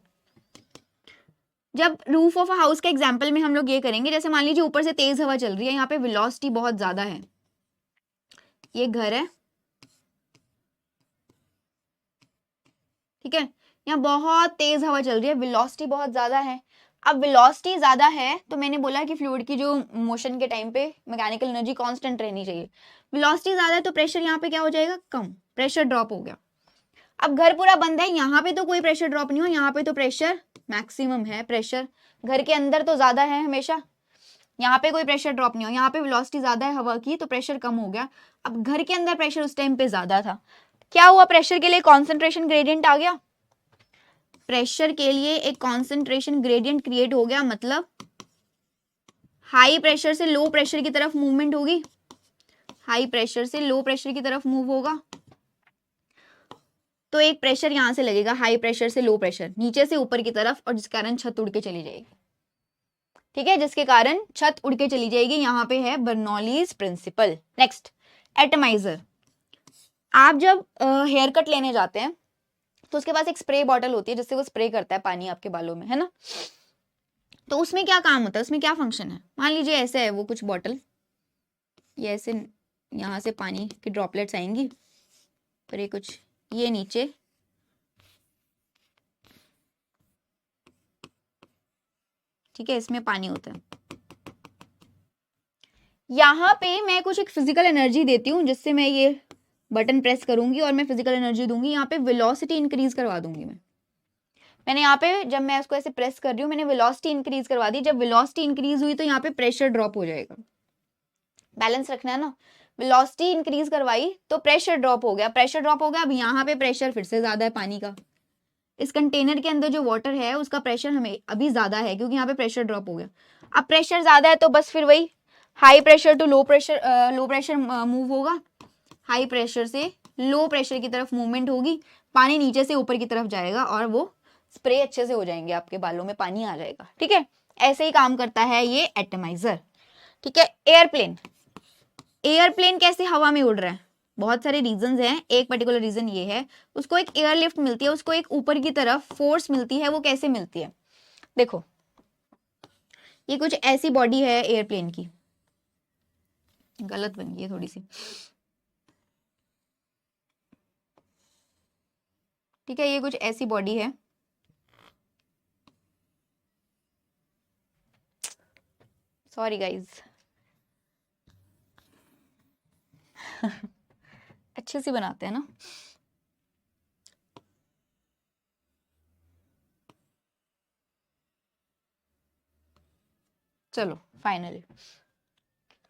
जब रूफ ऑफ हाउस के एग्जाम्पल में हम लोग ये करेंगे, जैसे मान लीजिए ऊपर से तेज हवा चल रही है, यहाँ पे वेलोसिटी बहुत ज्यादा है, ये घर है, ठीक है, यहाँ बहुत तेज हवा चल रही है, वेलोसिटी बहुत ज्यादा है। अब वेलोसिटी ज्यादा है तो मैंने बोला कि फ्लूइड की जो मोशन के टाइम पे मैकेनिकल एनर्जी कांस्टेंट रहनी चाहिए। वेलोसिटी ज्यादा है तो प्रेशर यहाँ पे क्या हो जाएगा? कम, प्रेशर ड्रॉप हो गया। अब घर पूरा बंद है, यहाँ पे तो कोई प्रेशर ड्रॉप नहीं हो, यहाँ पे तो प्रेशर मैक्सिमम है। प्रेशर घर के अंदर तो ज्यादा है हमेशा, यहाँ पे कोई प्रेशर ड्रॉप नहीं हो, यहाँ पे वेलोसिटी ज्यादा है हवा की तो प्रेशर कम हो गया। अब घर के अंदर प्रेशर उस टाइम पे ज्यादा था, क्या हुआ? प्रेशर के लिए कॉन्सेंट्रेशन ग्रेडियंट आ गया, प्रेशर के लिए एक कॉन्सेंट्रेशन ग्रेडियंट क्रिएट हो गया। मतलब हाई प्रेशर से लो प्रेशर की तरफ मूवमेंट होगी, हाई प्रेशर से लो प्रेशर की तरफ मूव होगा तो एक प्रेशर यहां से लगेगा, हाई प्रेशर से लो प्रेशर नीचे से ऊपर की तरफ, और जिसके कारण छत उड़ के चली जाएगी। ठीक है, जिसके कारण छत उड़ के चली जाएगी। यहाँ पे है बर्नौलीज प्रिंसिपल। नेक्स्ट, एटमाइजर। आप जब हेयर कट लेने जाते हैं तो उसके पास एक स्प्रे बॉटल होती है जिससे वो स्प्रे करता है पानी आपके बालों में, है ना? तो उसमें क्या काम होता है, उसमें क्या फंक्शन है? मान लीजिए ऐसे है वो कुछ बॉटल, ये ऐसे यहाँ से पानी की ड्रॉपलेट्स आएंगी और ये कुछ ये नीचे, ठीक है, इसमें पानी होता है। यहाँ पे मैं कुछ एक फिजिकल एनर्जी देती हूँ जिससे मैं ये बटन प्रेस करूंगी और मैं फिजिकल एनर्जी दूंगी, यहाँ पे वेलोसिटी इंक्रीज करवा दूंगी। मैंने यहाँ पे जब मैं इसको ऐसे प्रेस कर रही हूँ मैंने वेलोसिटी इंक्रीज करवा दी। जब वेलोसिटी इंक्रीज हुई तो यहाँ पे प्रेशर ड्रॉप हो जाएगा। बैलेंस रखना है ना, वेलोसिटी इंक्रीज करवाई तो प्रेशर ड्रॉप हो गया, प्रेशर ड्रॉप हो गया। अब यहाँ पे प्रेशर फिर से ज्यादा है पानी का, इस कंटेनर के अंदर जो वाटर है उसका प्रेशर हमें अभी ज्यादा है क्योंकि यहाँ पे प्रेशर ड्रॉप हो गया। अब प्रेशर ज्यादा है तो बस फिर वही high pressure to low pressure move होगा, हाई प्रेशर से लो प्रेशर की तरफ मूवमेंट होगी, पानी नीचे से ऊपर की तरफ जाएगा और वो स्प्रे अच्छे से हो जाएंगे, आपके बालों में पानी आ जाएगा। ठीक है, ऐसे ही काम करता है ये एटमाइजर। ठीक है, एयरप्लेन। एयरप्लेन कैसे हवा में उड़ रहा है? बहुत सारे रीजंस हैं, एक पर्टिकुलर रीजन ये है, उसको एक एयरलिफ्ट मिलती है, उसको एक ऊपर की तरफ फोर्स मिलती है। वो कैसे मिलती है? देखो, ये कुछ ऐसी बॉडी है एयरप्लेन की, गलत बन गई है थोड़ी सी, ठीक है, ये कुछ ऐसी बॉडी है, सॉरी गाइज अच्छे से बनाते हैं ना। चलो फाइनली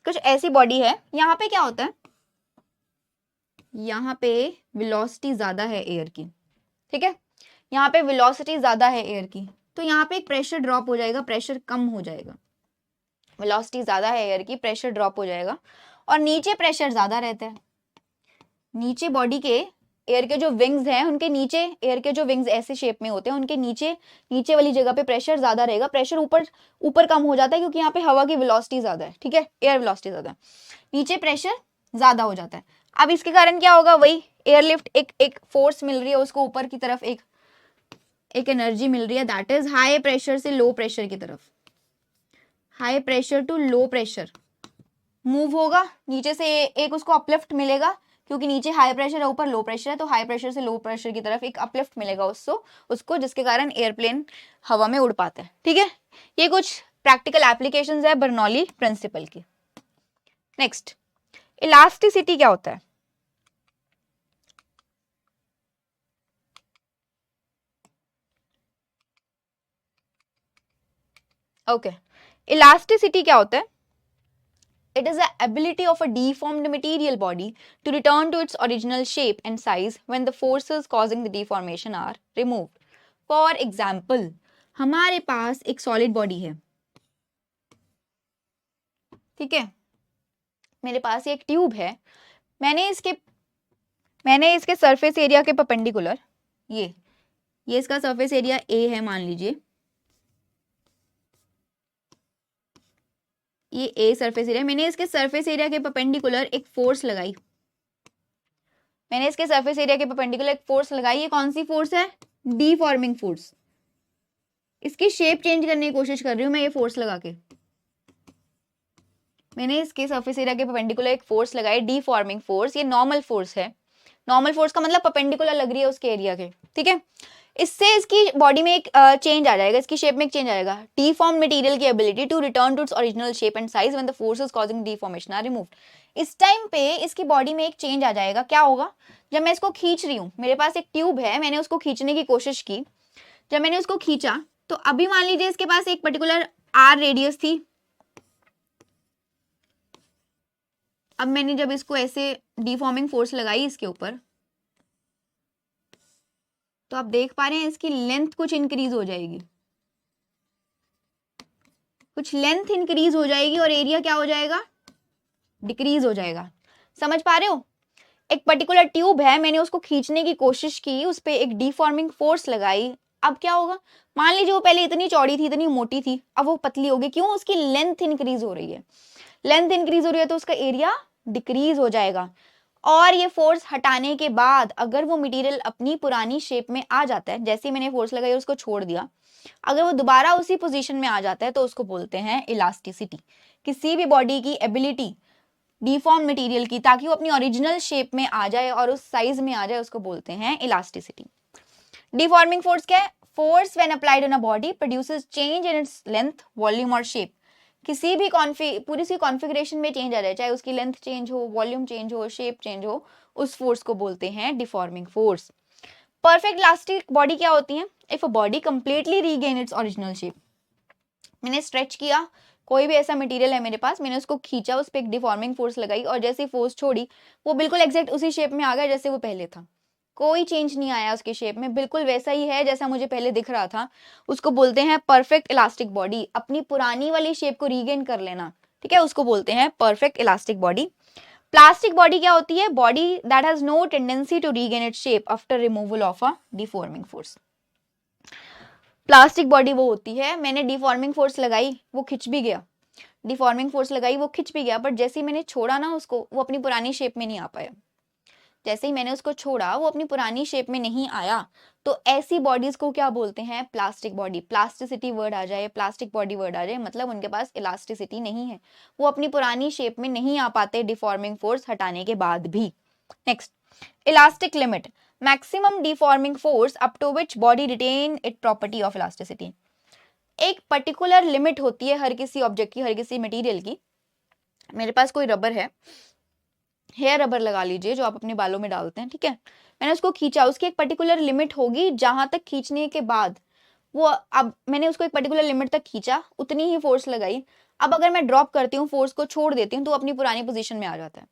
कुछ ऐसी बॉडी है। यहाँ पे क्या होता है, यहाँ पे वेलोसिटी ज्यादा है एयर की, ठीक है, यहाँ पे वेलोसिटी ज्यादा है एयर की, तो यहाँ पे एक प्रेशर ड्रॉप हो जाएगा, प्रेशर कम हो जाएगा। वेलोसिटी ज़्यादा है एयर की, प्रेशर ड्रॉप हो जाएगा, और नीचे प्रेशर ज़्यादा रहता है। नीचे बॉडी के एयर के जो विंग्स हैं, उनके नीचे एयर के जो विंग्स ऐसे शेप में होते हैं, उनके नीचे नीचे वाली जगह पे प्रेशर ज़्यादा रहेगा, प्रेशर ऊपर ऊपर कम हो जाता है क्योंकि यहाँ पे हवा की वेलोसिटी ज़्यादा है, ठीक है, एयर वेलोसिटी ज़्यादा है, नीचे प्रेशर ज़्यादा हो जाता है। अब इसके कारण क्या होगा, वही एयरलिफ्ट, एक फोर्स मिल रही है उसको ऊपर की तरफ, एक एनर्जी मिल रही है, दैट इज हाई प्रेशर से लो प्रेशर की तरफ, high pressure to low pressure move होगा। नीचे से एक उसको अपलिफ्ट मिलेगा क्योंकि नीचे हाई प्रेशर है, ऊपर लो प्रेशर है, तो हाई प्रेशर से लो प्रेशर की तरफ एक अपलिफ्ट मिलेगा उसको जिसके कारण एयरप्लेन हवा में उड़ पाता है, ठीक है। ये कुछ प्रैक्टिकल एप्लीकेशंस है बर्नौली प्रिंसिपल की। नेक्स्ट, इलास्टिसिटी क्या होता है? ओके, इलास्टिसिटी क्या होता है? It is the ability of a deformed material body to return to its original shape and size when the forces causing the deformation are removed. For example, हमारे पास एक solid body है, ठीक है, मेरे पास एक ट्यूब है, मैंने इसके सरफेस एरिया के परपेंडिकुलर, ये इसका सरफेस एरिया ए है मान लीजिए, ये ए सरफेस एरिया, मैंने इसके सरफेस एरिया के परपेंडिकुलर एक फोर्स लगाई, मैंने इसके सरफेस एरिया के परपेंडिकुलर एक फोर्स लगाई। ये कौन सी फोर्स है? डीफॉर्मिंग फोर्स। इसकी शेप चेंज करने की कोशिश कर रही हूं मैं, ये फोर्स लगा के, मैंने इसके सरफेस एरिया के परपेंडिकुलर एक फोर्स लगाई, डीफॉर्मिंग फोर्स। ये नॉर्मल फोर्स है, नॉर्मल फोर्स का मतलब परपेंडिकुलर लग रही है उसके एरिया के, ठीक है। इससे इसकी बॉडी में एक चेंज आ जाएगा, इसकी शेप में एक चेंज आ जाएगा। डीफॉर्म मटेरियल की ability to return to its original shape and size when the forces causing deformation are removed. इस टाइम पे इसकी बॉडी में एक चेंज आ जाएगा। क्या होगा? जब मैं इसको खींच रही हूँ, मेरे पास एक ट्यूब है, मैंने उसको खींचने की कोशिश की, जब मैंने उसको खींचा तो अभी मान लीजिए इसके पास एक पर्टिकुलर आर रेडियस थी, अब मैंने जब इसको ऐसे डीफॉर्मिंग फोर्स लगाई इसके ऊपर, तो आप देख पा रहे हैं इसकी लेंथ कुछ इंक्रीज हो जाएगी, कुछ लेंथ इंक्रीज हो जाएगी और एरिया क्या हो जाएगा? डिक्रीज हो जाएगा। समझ पा रहे हो? एक पर्टिकुलर ट्यूब है, मैंने उसको खींचने की कोशिश की, उस पर एक डीफॉर्मिंग फोर्स लगाई, अब क्या होगा? मान लीजिए वो पहले इतनी चौड़ी थी, इतनी मोटी थी, अब वो पतली होगी। क्यों? उसकी लेंथ इंक्रीज हो रही है। लेंथ इंक्रीज हो रही है तो उसका एरिया डिक्रीज हो जाएगा। और ये फोर्स हटाने के बाद अगर वो मटेरियल अपनी पुरानी शेप में आ जाता है, जैसे ही मैंने फोर्स लगाई उसको छोड़ दिया, अगर वो दोबारा उसी पोजीशन में आ जाता है तो उसको बोलते हैं इलास्टिसिटी। किसी भी बॉडी की एबिलिटी डीफॉर्म मटेरियल की, ताकि वो अपनी ओरिजिनल शेप में आ जाए और उस साइज में आ जाए, उसको बोलते हैं इलास्टिसिटी। डीफॉर्मिंग फोर्स क्या है? Force when applied on a body produces change in its length, volume और शेप। किसी भी पूरी सी कॉन्फ़िगरेशन में चेंज आ जाए, चाहे उसकी लेंथ चेंज हो, वॉल्यूम चेंज हो, शेप चेंज हो, उस फोर्स को बोलते हैं deforming force. Perfect elastic body क्या होती है? If a body completely regain it's original shape. मैंने स्ट्रेच किया, कोई भी ऐसा मटेरियल है मेरे पास, मैंने उसको खींचा, उस पर एक डिफॉर्मिंग फोर्स लगाई और जैसे फोर्स छोड़ी वो बिल्कुल एग्जैक्ट उसी शेप में आ गया जैसे वो पहले था, कोई चेंज नहीं आया उसकी शेप में, बिल्कुल वैसा ही है जैसा मुझे पहले दिख रहा था। उसको बोलते हैं परफेक्ट इलास्टिक बॉडी। अपनी पुरानी वाली शेप को रीगेन कर लेना, ठीक है, उसको बोलते हैं perfect elastic body. Plastic body क्या होती है? Body that has no tendency to regain its shape after removal of a deforming force. Plastic body वो होती है, मैंने डिफॉर्मिंग फोर्स लगाई, वो खिंच भी गया, डिफॉर्मिंग फोर्स लगाई, वो खिंच भी गया, बट जैसे ही मैंने छोड़ा ना उसको, वो अपनी पुरानी शेप में नहीं आ पाया। जैसे ही मैंने उसको छोड़ा वो अपनी पुरानी शेप में नहीं आया, तो ऐसी बॉडीज को क्या बोलते हैं? Plastic body. प्लास्टिसिटी वर्ड आ जाए, प्लास्टिक बॉडी वर्ड आ जाए, मतलब उनके पास इलास्टिसिटी नहीं है, वो अपनी पुरानी शेप में नहीं आ पाते डिफॉर्मिंग फोर्स हटाने के बाद भी। Next, elastic limit, maximum deforming force up to which body retain it property of elasticity. एक पर्टिकुलर लिमिट होती है हर किसी ऑब्जेक्ट की, हर किसी मटेरियल की। मेरे पास कोई रबर है, हेयर रबर लगा लीजिए जो आप अपने बालों में डालते हैं, ठीक है, मैंने उसको खींचा, उसकी एक पर्टिकुलर लिमिट होगी जहां तक खींचने के बाद वो, अब मैंने उसको एक पर्टिकुलर लिमिट तक खींचा, उतनी ही फोर्स लगाई, अब अगर मैं ड्रॉप करती हूँ, फोर्स को छोड़ देती हूँ, तो अपनी पुरानी पोजीशन में आ जाता है।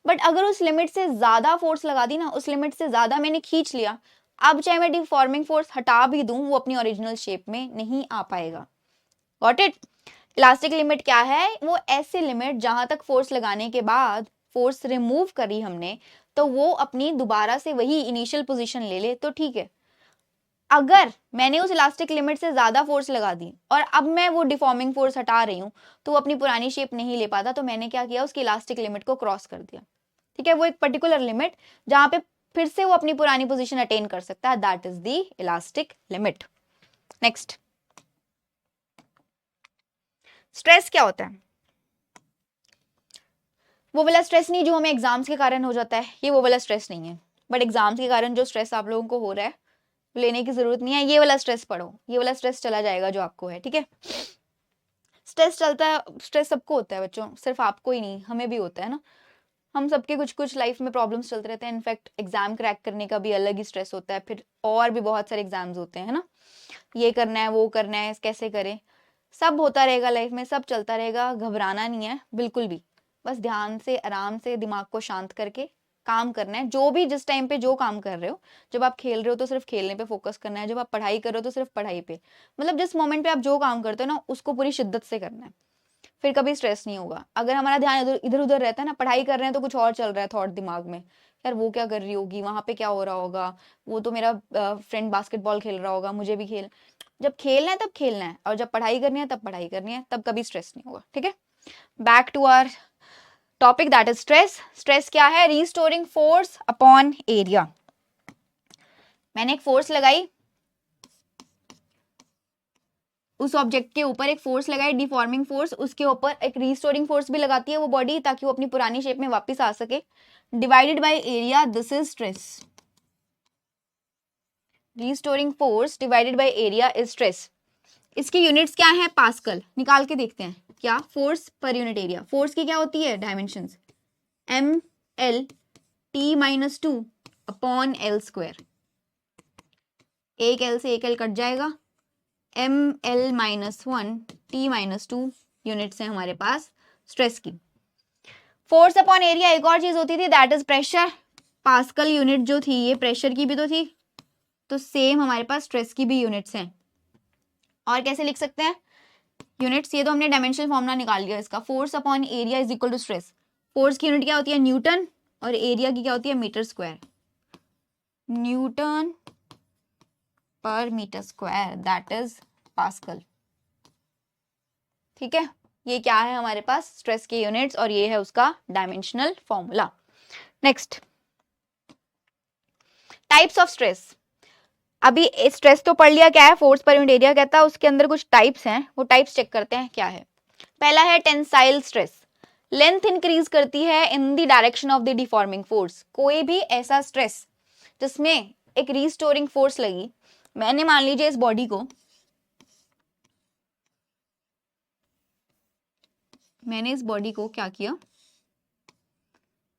बट अगर उस लिमिट से ज्यादा फोर्स लगा दी ना, उस लिमिट से ज्यादा मैंने खींच लिया, अब चाहे मैं डिफॉर्मिंग फोर्स हटा भी दूं, वो अपनी ओरिजिनल शेप में नहीं आ पाएगा। Got it? इलास्टिक लिमिट क्या है? वो ऐसी लिमिट जहां तक फोर्स लगाने के बाद फोर्स रिमूव करी हमने तो वो अपनी दोबारा से वही इनिशियल पोजीशन ले ले तो ठीक है। अगर मैंने उस इलास्टिक लिमिट से ज्यादा फोर्स लगा दी और अब मैं वो डिफॉर्मिंग फोर्स हटा रही हूँ तो वो अपनी पुरानी शेप नहीं ले पाता, तो मैंने क्या किया, उसकी इलास्टिक लिमिट को क्रॉस कर दिया। ठीक है, वो एक पर्टिकुलर लिमिट जहां पे फिर से वो अपनी पुरानी पोजीशन अटेन कर सकता है, that is the elastic limit. Next, stress क्या होता है? वो वाला स्ट्रेस नहीं जो हमें एग्जाम्स के कारण हो जाता है, ये वो वाला स्ट्रेस नहीं है। बट एग्जाम्स के कारण जो स्ट्रेस आप लोगों को हो रहा है लेने की जरूरत नहीं है, ये वाला स्ट्रेस पढ़ो, ये वाला स्ट्रेस चला जाएगा जो आपको है। ठीक है, स्ट्रेस चलता है, स्ट्रेस सबको होता है बच्चों, सिर्फ आपको ही नहीं, हमें भी होता है ना। हम सबके कुछ कुछ लाइफ में प्रॉब्लम्स चलते रहते हैं। इनफैक्ट एग्जाम क्रैक करने का भी अलग ही स्ट्रेस होता है, फिर और भी बहुत सारे एग्जाम्स होते हैं, है ना। ये करना है, वो करना है, कैसे करें, सब होता रहेगा लाइफ में, सब चलता रहेगा। घबराना नहीं है बिल्कुल भी, बस ध्यान से आराम से दिमाग को शांत करके काम करना है। जो भी जिस टाइम पे जो काम कर रहे हो, जब आप खेल रहे हो तो सिर्फ खेलने पे फोकस करना है, जब आप पढ़ाई कर रहे हो तो सिर्फ पढ़ाई पे, मतलब जिस मोमेंट पे आप जो काम करते हो ना उसको पूरी शिद्दत से करना है, फिर कभी स्ट्रेस नहीं होगा। अगर हमारा ध्यान इधर उधर रहता है ना, पढ़ाई कर रहे हैं तो कुछ और चल रहा है थॉट दिमाग में, यार वो क्या कर रही होगी, वहां पे क्या हो रहा होगा, वो तो मेरा फ्रेंड बास्केटबॉल खेल रहा होगा, मुझे भी खेल। जब खेलना है तब खेलना है, और जब पढ़ाई करनी है तब पढ़ाई करनी है, तब कभी स्ट्रेस नहीं होगा। ठीक है, back to our topic that is stress. Stress क्या है? Restoring force upon area. मैंने एक फोर्स लगाई, उस ऑब्जेक्ट के ऊपर एक फोर्स लगाई, डिफॉर्मिंग फोर्स, उसके ऊपर एक रीस्टोरिंग फोर्स भी लगाती है वो बॉडी ताकि वो अपनी पुरानी शेप में वापस आ सके, divided by area, this is stress. Restoring force divided by area is stress. इसकी यूनिट्स क्या है? पास्कल। निकाल के देखते हैं क्या, force per unit area. Force की क्या होती है? Dimensions mL(T-2) upon L square. एक L से एक L कट जाएगा, mL-1(T-2) यूनिट्स है हमारे पास स्ट्रेस की। फोर्स अपॉन एरिया एक और चीज होती थी, that is pressure. Pascal unit जो थी ये प्रेशर की भी तो थी, तो सेम हमारे पास स्ट्रेस की भी यूनिट्स हैं। और कैसे लिख सकते हैं यूनिट्स? ये तो हमने डायमेंशनल फॉर्मूला निकाल लिया इसका, force upon area is equal to stress. Force की यूनिट क्या होती है? न्यूटन, और एरिया की क्या होती है? Metre square. Newton per metre square, that is pascal. ठीक है, ये क्या है हमारे पास? स्ट्रेस के यूनिट्स, और ये है उसका dimensional formula. Next, types of stress. अभी स्ट्रेस तो पढ़ लिया क्या है, फोर्स पर यूनिट एरिया कहता है, उसके अंदर कुछ टाइप्स हैं, वो टाइप्स चेक करते हैं क्या है। पहला है टेंसाइल स्ट्रेस, लेंथ इंक्रीज करती है in the direction of the deforming force. कोई भी ऐसा स्ट्रेस जिसमें एक रीस्टोरिंग फोर्स लगी, मैंने मान लीजिए इस बॉडी को, मैंने इस बॉडी को क्या किया,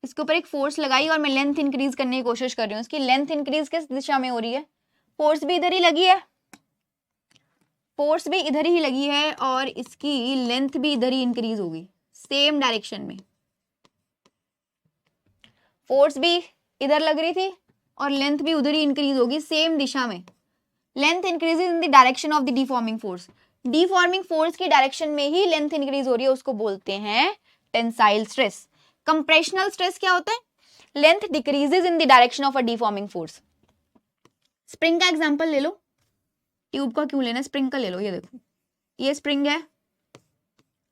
इसके ऊपर एक फोर्स लगाई और मैं लेंथ इंक्रीज करने की कोशिश कर रही हूँ। इसकी लेंथ इंक्रीज किस दिशा में हो रही है? फोर्स भी इधर ही लगी है, फोर्स भी इधर ही लगी है, और इसकी लेंथ भी इधर ही इंक्रीज होगी, सेम डायरेक्शन में। फोर्स भी इधर लग रही थी और लेंथ भी उधर ही इंक्रीज होगी, सेम दिशा में। Length increases in the direction of the deforming force. Deforming force की डायरेक्शन में ही लेंथ इंक्रीज हो रही है, उसको बोलते हैं टेंसाइल स्ट्रेस। कंप्रेशनल स्ट्रेस क्या होता है? Length decreases in the direction of a deforming force. Spring का एग्जांपल ले लो, ट्यूब का क्यों लेना, स्प्रिंग का ले लो। ये देखो, ये स्प्रिंग है,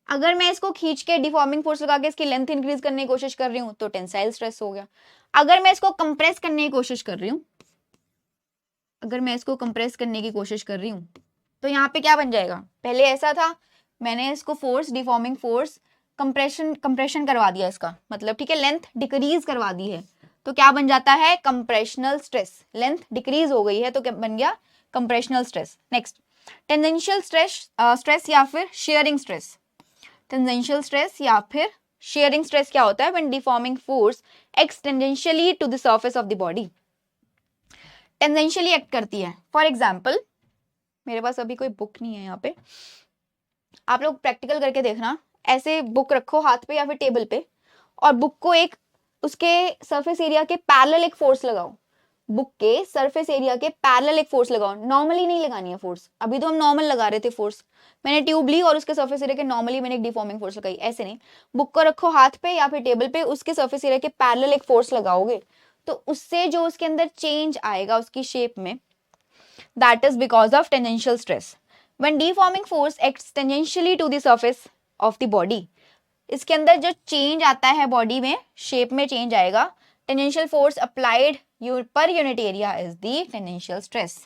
अगर मैं इसको खींच के डिफॉर्मिंग फोर्स लगा के इसकी लेंथ इंक्रीज करने की कोशिश कर रही हूँ तो टेंसाइल स्ट्रेस हो गया। अगर मैं इसको कंप्रेस करने की कोशिश कर रही हूँ, अगर मैं इसको कंप्रेस करने की कोशिश कर रही हूँ तो यहाँ पे क्या बन जाएगा? पहले ऐसा था, मैंने इसको फोर्स, डिफॉर्मिंग फोर्स, कंप्रेशन करवा दिया इसका मतलब, ठीक है, लेंथ डिक्रीज करवा दी है, तो क्या बन जाता है? Compressional stress. लेंथ डिक्रीज हो गई है तो क्या बन गया? Compressional stress. Next, tangential stress या फिर शेयरिंग स्ट्रेस। टेंजेंशियल स्ट्रेस या फिर शेयरिंग स्ट्रेस क्या होता है? When deforming force acts tangentially to the surface of the body. Tangentially एक्ट करती है। फॉर एग्जाम्पल, मेरे पास अभी कोई बुक नहीं है यहाँ पे, आप लोग प्रैक्टिकल करके देखना, ऐसे बुक रखो हाथ पे या फिर टेबल पे, और बुक को एक उसके सरफेस एरिया के पैरेलल एक फोर्स लगाओ, बुक के सरफेस एरिया के पैरेलल एक फोर्स लगाओ। नॉर्मली नहीं लगानी है फोर्स, अभी तो हम नॉर्मल लगा रहे थे फोर्स, मैंने ट्यूब ली और उसके सरफेस एरिया के नॉर्मली मैंने एक डिफॉर्मिंग फोर्स लगाई, ऐसे नहीं। बुक को रखो हाथ पे या फिर टेबल पे, उसके सरफेस एरिया के पैरेलल एक फोर्स लगाओगे तो उससे जो उसके अंदर चेंज आएगा उसकी शेप में, that is because of tangential stress. When deforming force acts tangentially to the surface of the body, इसके अंदर जो चेंज आता है बॉडी में, शेप में चेंज आएगा, टेंजेंशियल फोर्स अप्लाइड पर unit area is the tangential stress.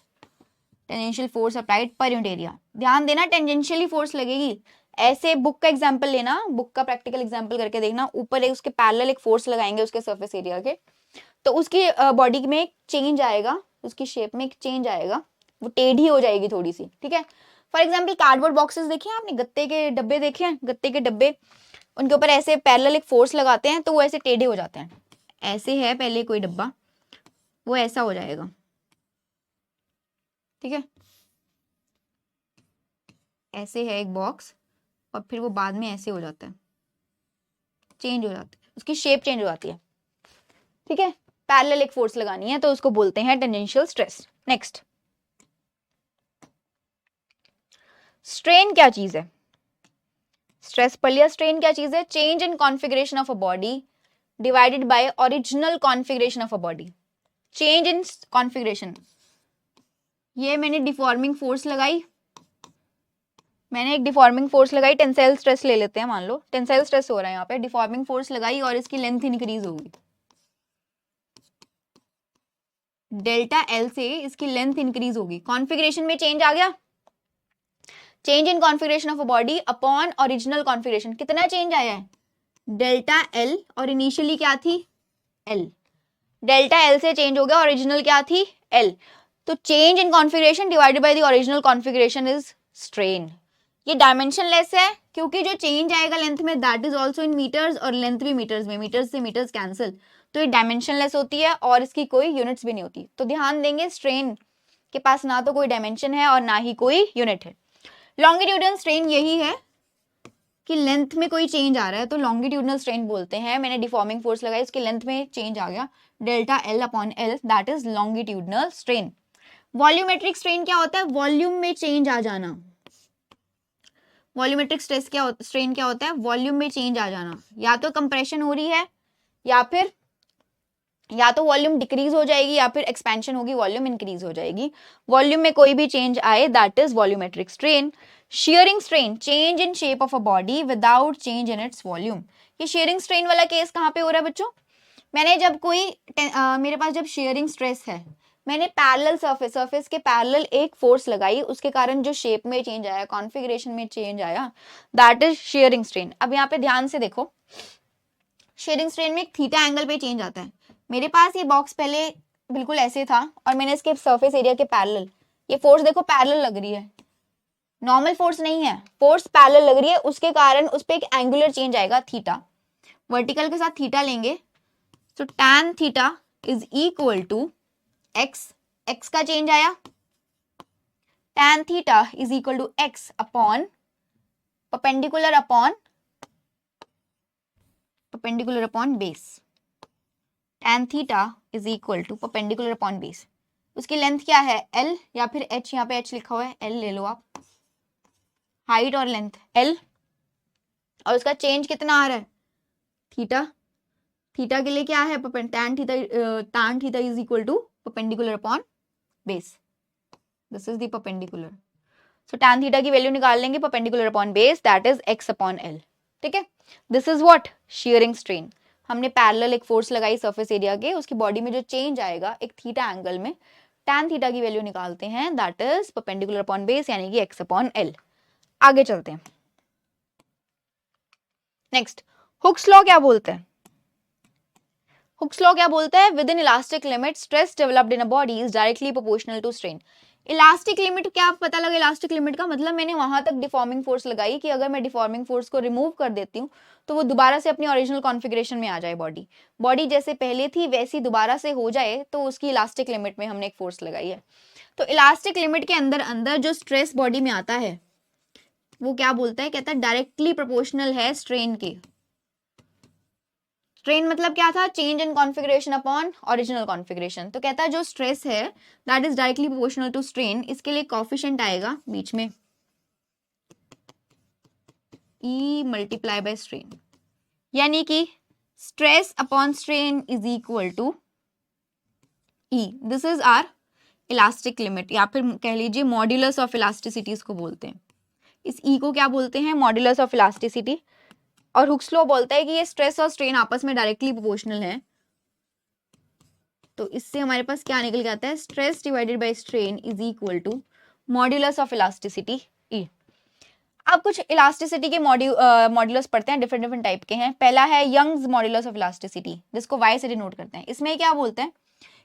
Tangential force applied पर यूनिट एरिया, ध्यान देना टेंजेंशियली फोर्स लगेगी। ऐसे बुक का एग्जांपल लेना, बुक का प्रैक्टिकल एग्जांपल करके देखना, ऊपर एक उसके पैरेलल एक फोर्स लगाएंगे उसके सरफेस एरिया के, तो उसकी बॉडी में एक चेंज आएगा, उसकी शेप में एक चेंज आएगा, वो टेढ़ी हो जाएगी थोड़ी सी, ठीक है। फॉर एग्जाम्पल कार्डबोर्ड बॉक्सेस देखे हैं आपने, गत्ते के डब्बे देखे हैं, गत्ते के डब्बे, उनके ऊपर ऐसे पैरेलल एक फोर्स लगाते हैं तो वो ऐसे टेढ़े हो जाते हैं। ऐसे है पहले कोई डब्बा, वो ऐसा हो जाएगा, ठीक है, ऐसे है एक बॉक्स और फिर वो बाद में ऐसे हो जाता है, चेंज हो जाता है, उसकी शेप चेंज हो जाती है, ठीक है। पैरेलल एक फोर्स लगानी है तो उसको बोलते हैं टेंजेंशियल स्ट्रेस। नेक्स्ट, स्ट्रेन क्या चीज है? स्ट्रेस पढ़ लिया, स्ट्रेन क्या चीज है? Change in configuration of a body divided by original configuration of a body. Change in configuration, ये मैंने डिफॉर्मिंग फोर्स लगाई, मैंने एक डिफॉर्मिंग फोर्स लगाई, टेंसाइल स्ट्रेस ले लेते हैं, मान लो टेंसाइल स्ट्रेस हो रहा है यहाँ पे, डिफॉर्मिंग फोर्स लगाई और इसकी लेंथ इंक्रीज होगी, डेल्टा एल से इसकी लेंथ इंक्रीज होगी, कॉन्फिगरेशन में चेंज आ गया। Change in configuration of a body upon original configuration, कितना चेंज आया है? डेल्टा एल, और इनिशियली क्या थी? एल। डेल्टा एल से चेंज हो गया, ओरिजिनल क्या थी? एल। तो change in configuration divided by the original configuration is strain. ये डायमेंशनलेस है क्योंकि जो चेंज आएगा लेंथ में that is also in metres, और लेंथ भी मीटर्स में, मीटर्स से मीटर्स कैंसिल, तो ये डायमेंशनलेस होती है और इसकी कोई यूनिट्स भी नहीं होती। तो ध्यान देंगे, स्ट्रेन के पास ना तो कोई डायमेंशन है और ना ही कोई यूनिट है। लॉन्गिट्यूडनल स्ट्रेन यही है कि लेंथ में कोई चेंज आ रहा है तो लॉन्गिट्यूडनल स्ट्रेन बोलते हैं। मैंने डिफॉर्मिंग फोर्स लगाई, उसकी लेंथ में चेंज आ गया, delta L upon L, that is longitudinal strain. Volumetric strain क्या होता है? वॉल्यूम में चेंज आ जाना। वॉल्यूमेट्रिक स्ट्रेस क्या स्ट्रेन क्या होता है? वॉल्यूम में चेंज आ जाना, या तो कंप्रेशन हो रही है या तो वॉल्यूम डिक्रीज हो जाएगी या फिर एक्सपेंशन होगी, वॉल्यूम इंक्रीज हो जाएगी। वॉल्यूम में कोई भी चेंज आए that is volumetric strain. Sharing strain, change in shape of a body without change in its volume. ये शेयरिंग स्ट्रेन वाला केस कहाँ पे हो रहा है बच्चों? मैंने जब मेरे पास जब शेयरिंग स्ट्रेस है, मैंने पैरेलल सरफेस के पैरेलल एक फोर्स लगाई, उसके कारण जो शेप में चेंज आया, कॉन्फिगरेशन में चेंज आया, दैट इज शेयरिंग स्ट्रेन। अब यहाँ पे ध्यान से देखो, शेयरिंग स्ट्रेन में एक थीटा एंगल पे चेंज आता है। मेरे पास ये बॉक्स पहले बिल्कुल ऐसे था और मैंने इसके सरफेस एरिया के पैरेलल, ये फोर्स देखो पैरेलल लग रही है, नॉर्मल फोर्स नहीं है, फोर्स पैरेलल लग रही है, उसके कारण उस पर एक एंगुलर चेंज आएगा थीटा। वर्टिकल के साथ थीटा लेंगे तो tan theta is equal to x, x का चेंज आया, tan theta is equal to x upon perpendicular upon base. tan theta is equal to perpendicular upon base. उसकी length क्या है? L या फिर H, यहाँ पे H लिखा हुआ है, L ले लो आप, हाइट और लेंथ L, और उसका चेंज कितना आ रहा है? थीटा। थीटा के लिए क्या है? tan theta is equal to perpendicular upon base, this is the perpendicular. So tan theta की वैल्यू निकाल लेंगे perpendicular upon base, that is x upon L, ठीक है। This is what? Shearing strain. हमने पैरेलल एक फोर्स लगाई surface area के, उसकी बॉडी में जो चेंज आएगा एक थीटा एंगल में, tan थीटा की वैल्यू निकालते हैं, that is perpendicular upon base यानी कि x अपॉन L। आगे चलते हैं। नेक्स्ट, हुक्स लॉ क्या बोलते हैं? हुक्स लॉ क्या बोलता है? Within elastic limit stress developed in a body is directly proportional to strain. Elastic limit क्या पता लगा? इलास्टिक लिमिट का मतलब मैंने वहां तक डिफॉर्मिंग फोर्स लगाई कि अगर मैं डिफॉर्मिंग फोर्स को रिमूव कर देती हूँ तो वो दोबारा से अपनी ओरिजिनल कॉन्फिगरेशन में आ जाए, बॉडी जैसे पहले थी वैसी दोबारा से हो जाए, तो उसकी इलास्टिक लिमिट में हमने एक फोर्स लगाई है। तो इलास्टिक लिमिट के अंदर जो स्ट्रेस बॉडी में आता है वो क्या बोलता है? कहता है डायरेक्टली प्रोपोर्शनल है स्ट्रेन के। स्ट्रेन मतलब क्या था, change in configuration upon original configuration. तो कहता है जो स्ट्रेस है that is directly proportional to strain, इसके लिए कोफिशिएंट आएगा बीच में E मल्टीप्लाई बाय स्ट्रेन, यानी कि stress upon strain is equal to E। This is our elastic limit, या फिर कह लीजिए मॉड्यूलस ऑफ इलास्टिसिटी इसको बोलते हैं। इस E को क्या बोलते हैं, मॉड्यूलस ऑफ इलास्टिसिटी। और हुक्स लॉ बोलता है कि ये स्ट्रेस और स्ट्रेन आपस में डायरेक्टली प्रोपोर्शनल है। तो इससे हमारे पास क्या निकल के आता है, stress divided by strain is equal to modulus of elasticity E। अब कुछ इलास्टिसिटी के मॉड्यूलस पढ़ते हैं, डिफरेंट डिफरेंट टाइप के हैं। पहला है यंग्स मॉड्यूलस ऑफ इलास्टिसिटी, जिसको Y से डिनोट करते हैं। इसमें क्या बोलते हैं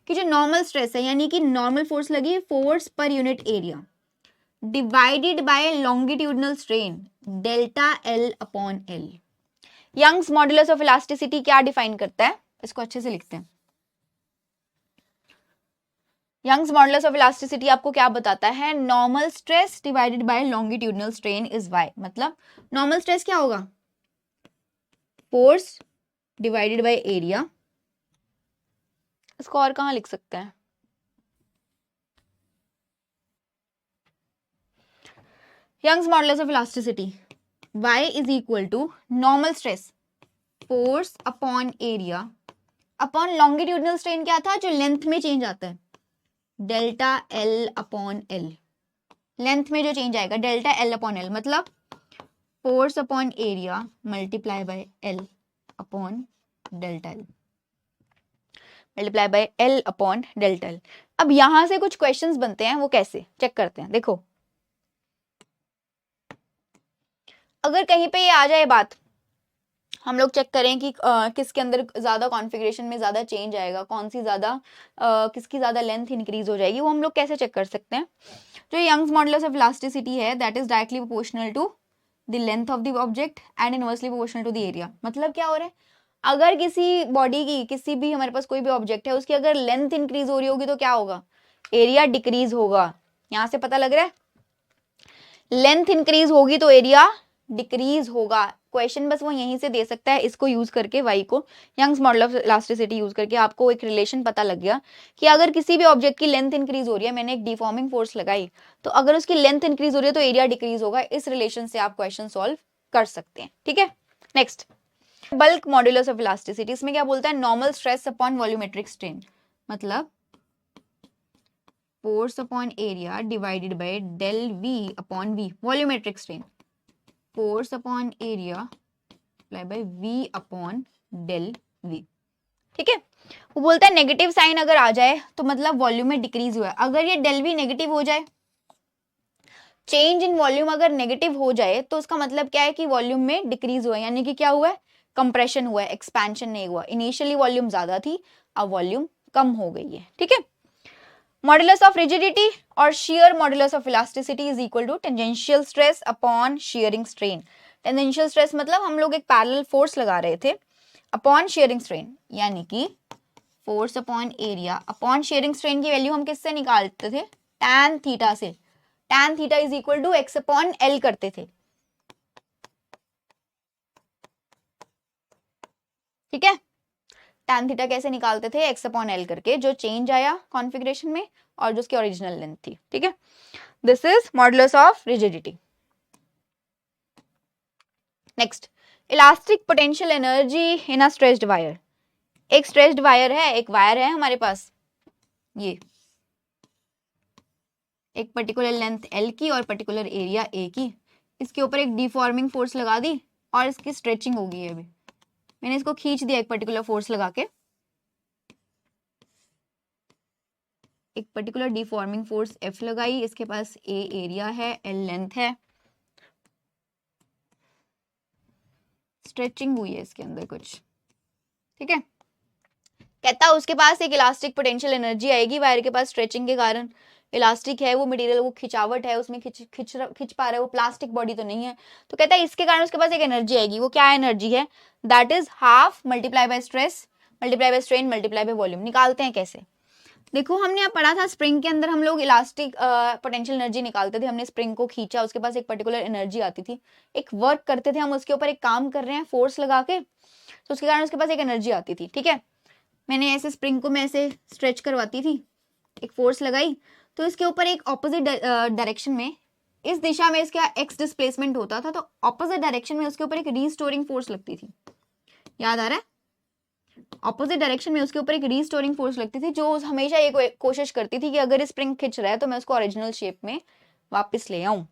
कि जो नॉर्मल स्ट्रेस है, यानी कि नॉर्मल फोर्स लगी, force per unit area divided by longitudinal strain delta L upon L। Young's modulus of elasticity क्या डिफाइन करता है, इसको अच्छे से लिखते हैं। यंग्स मॉडुलस ऑफ इलास्टिसिटी आपको क्या बताता है, normal stress divided by longitudinal strain is Y। मतलब नॉर्मल स्ट्रेस क्या होगा, फोर्स डिवाइडेड बाय एरिया। इसको और कहां लिख सकते हैं, Young's modulus of elasticity Y is equal to normal stress force upon area upon longitudinal strain क्या था, जो लेंथ में चेंज आता है, delta L upon L। Length में जो चेंज आएगा डेल्टा L अपॉन L, मतलब force upon area multiply by L upon delta L, multiply by L upon delta L। अब यहां से कुछ क्वेश्चंस बनते हैं, वो कैसे चेक करते हैं। देखो अगर कहीं पे ये आ जाए बात, हम लोग चेक करें कि किसके अंदर ज्यादा कॉन्फ़िगरेशन में ज्यादा चेंज आएगा, कौन सी ज्यादा किसकी ज्यादा लेंथ इंक्रीज हो जाएगी, वो हम लोग कैसे चेक कर सकते हैं। जो यंग्स मॉडुलस ऑफ इलास्टिसिटी है that is directly proportional to the length of the object and inversely proportional to the area. मतलब क्या हो रहा है, अगर किसी बॉडी की, किसी भी हमारे पास कोई भी ऑब्जेक्ट है, उसकी अगर लेंथ इंक्रीज हो रही होगी तो क्या होगा, एरिया डिक्रीज होगा। यहां से पता लग रहा है, लेंथ इंक्रीज होगी तो एरिया डिक्रीज होगा। क्वेश्चन बस वो यहीं से दे सकता है, इसको यूज करके Y को, Young's model of elasticity use करके आपको एक रिलेशन पता लग गया कि अगर किसी भी ऑब्जेक्ट की लेंथ इंक्रीज हो रही है, मैंने एक डिफॉर्मिंग फोर्स लगाई, तो अगर उसकी लेंथ इंक्रीज हो रही है तो एरिया डिक्रीज होगा। इस रिलेशन से आप क्वेश्चन सॉल्व कर सकते हैं। ठीक है, next bulk modulus of elasticity. इसमें क्या बोलता है, normal stress upon volumetric strain, मतलब force upon area divided by del V upon V, volumetric strain force upon area by V upon del V। ठीक है, वो बोलता है नेगेटिव साइन अगर आ जाए तो मतलब वॉल्यूम में डिक्रीज हुआ है। अगर ये डेल V नेगेटिव हो जाए, चेंज इन वॉल्यूम अगर नेगेटिव हो जाए, तो उसका मतलब क्या है कि वॉल्यूम में डिक्रीज हुआ है, यानी कि क्या हुआ है, कंप्रेशन हुआ है, एक्सपेंशन नहीं हुआ। इनिशियली वॉल्यूम ज्यादा थी, अब वॉल्यूम कम हो गई है। ठीक है, मॉडुलस ऑफ रिजिडिटी और shear modulus of elasticity is equal to tangential stress upon shearing strain. Tangential stress मतलब हम लोग एक पैरेलल फोर्स लगा रहे थे अपॉन shearing स्ट्रेन, यानी कि force upon area upon shearing strain की वैल्यू हम किससे निकालते थे, tan थीटा से। tan theta is equal to x upon L करते थे। ठीक है, tan थीटा कैसे निकालते थे, x अपॉन L करके, जो चेंज आया कॉन्फ़िगरेशन में और जो उसकी ओरिजिनल लेंथ थी। ठीक है, this is modulus of rigidity. Next, elastic potential energy in a stretched wire. एक स्ट्रेच्ड वायर है, एक वायर है हमारे पास, ये एक पर्टिकुलर लेंथ L की और पर्टिकुलर एरिया A की, इसके ऊपर एक डिफॉर्मिंग फोर्स लगा दी और इसकी स्ट्रेचिंग हो गई है। अभी मैंने इसको खींच दिया एक पर्टिकुलर फोर्स लगा के, एक पर्टिकुलर डिफॉर्मिंग फोर्स F लगाई, इसके पास A एरिया है, L लेंथ है, स्ट्रेचिंग हुई है इसके अंदर कुछ। ठीक है, कहता उसके पास एक इलास्टिक पोटेंशियल एनर्जी आएगी, वायर के पास स्ट्रेचिंग के कारण, इलास्टिक है वो मटेरियल, वो खिंचावट है उसमें, खिंच पा रहा है, वो प्लास्टिक बॉडी तो नहीं है। तो कहता है इसके कारण उसके पास एक एनर्जी आएगी, वो क्या एनर्जी है, that is half multiply by stress multiply by strain multiply by volume. निकालते हैं कैसे, देखो हमने यहाँ पढ़ा था स्प्रिंग के अंदर हम लोग इलास्टिक पोटेंशियल एनर्जी निकालते थे। हमने स्प्रिंग को खींचा, उसके पास एक पर्टिकुलर एनर्जी आती थी, एक वर्क करते थे हम उसके ऊपर, एक काम कर रहे हैं फोर्स लगा के, तो उसके कारण उसके पास एक एनर्जी आती थी, ठीक है। मैंने ऐसे स्प्रिंग को मैं ऐसे स्ट्रेच करवाती थी, एक फोर्स लगाई, तो इसके ऊपर एक ऑपोजिट डायरेक्शन में, इस दिशा में इसका एक्स डिस्प्लेसमेंट होता था, तो ऑपोजिट डायरेक्शन में उसके ऊपर एक रीस्टोरिंग फोर्स लगती थी। याद आ रहा है? ऑपोजिट डायरेक्शन में उसके ऊपर एक रीस्टोरिंग फोर्स लगती थी, जो हमेशा ये कोशिश करती थी कि अगर स्प्रिंग खिंच रहा है तो मैं उसको ओरिजिनल शेप में वापस ले आऊं।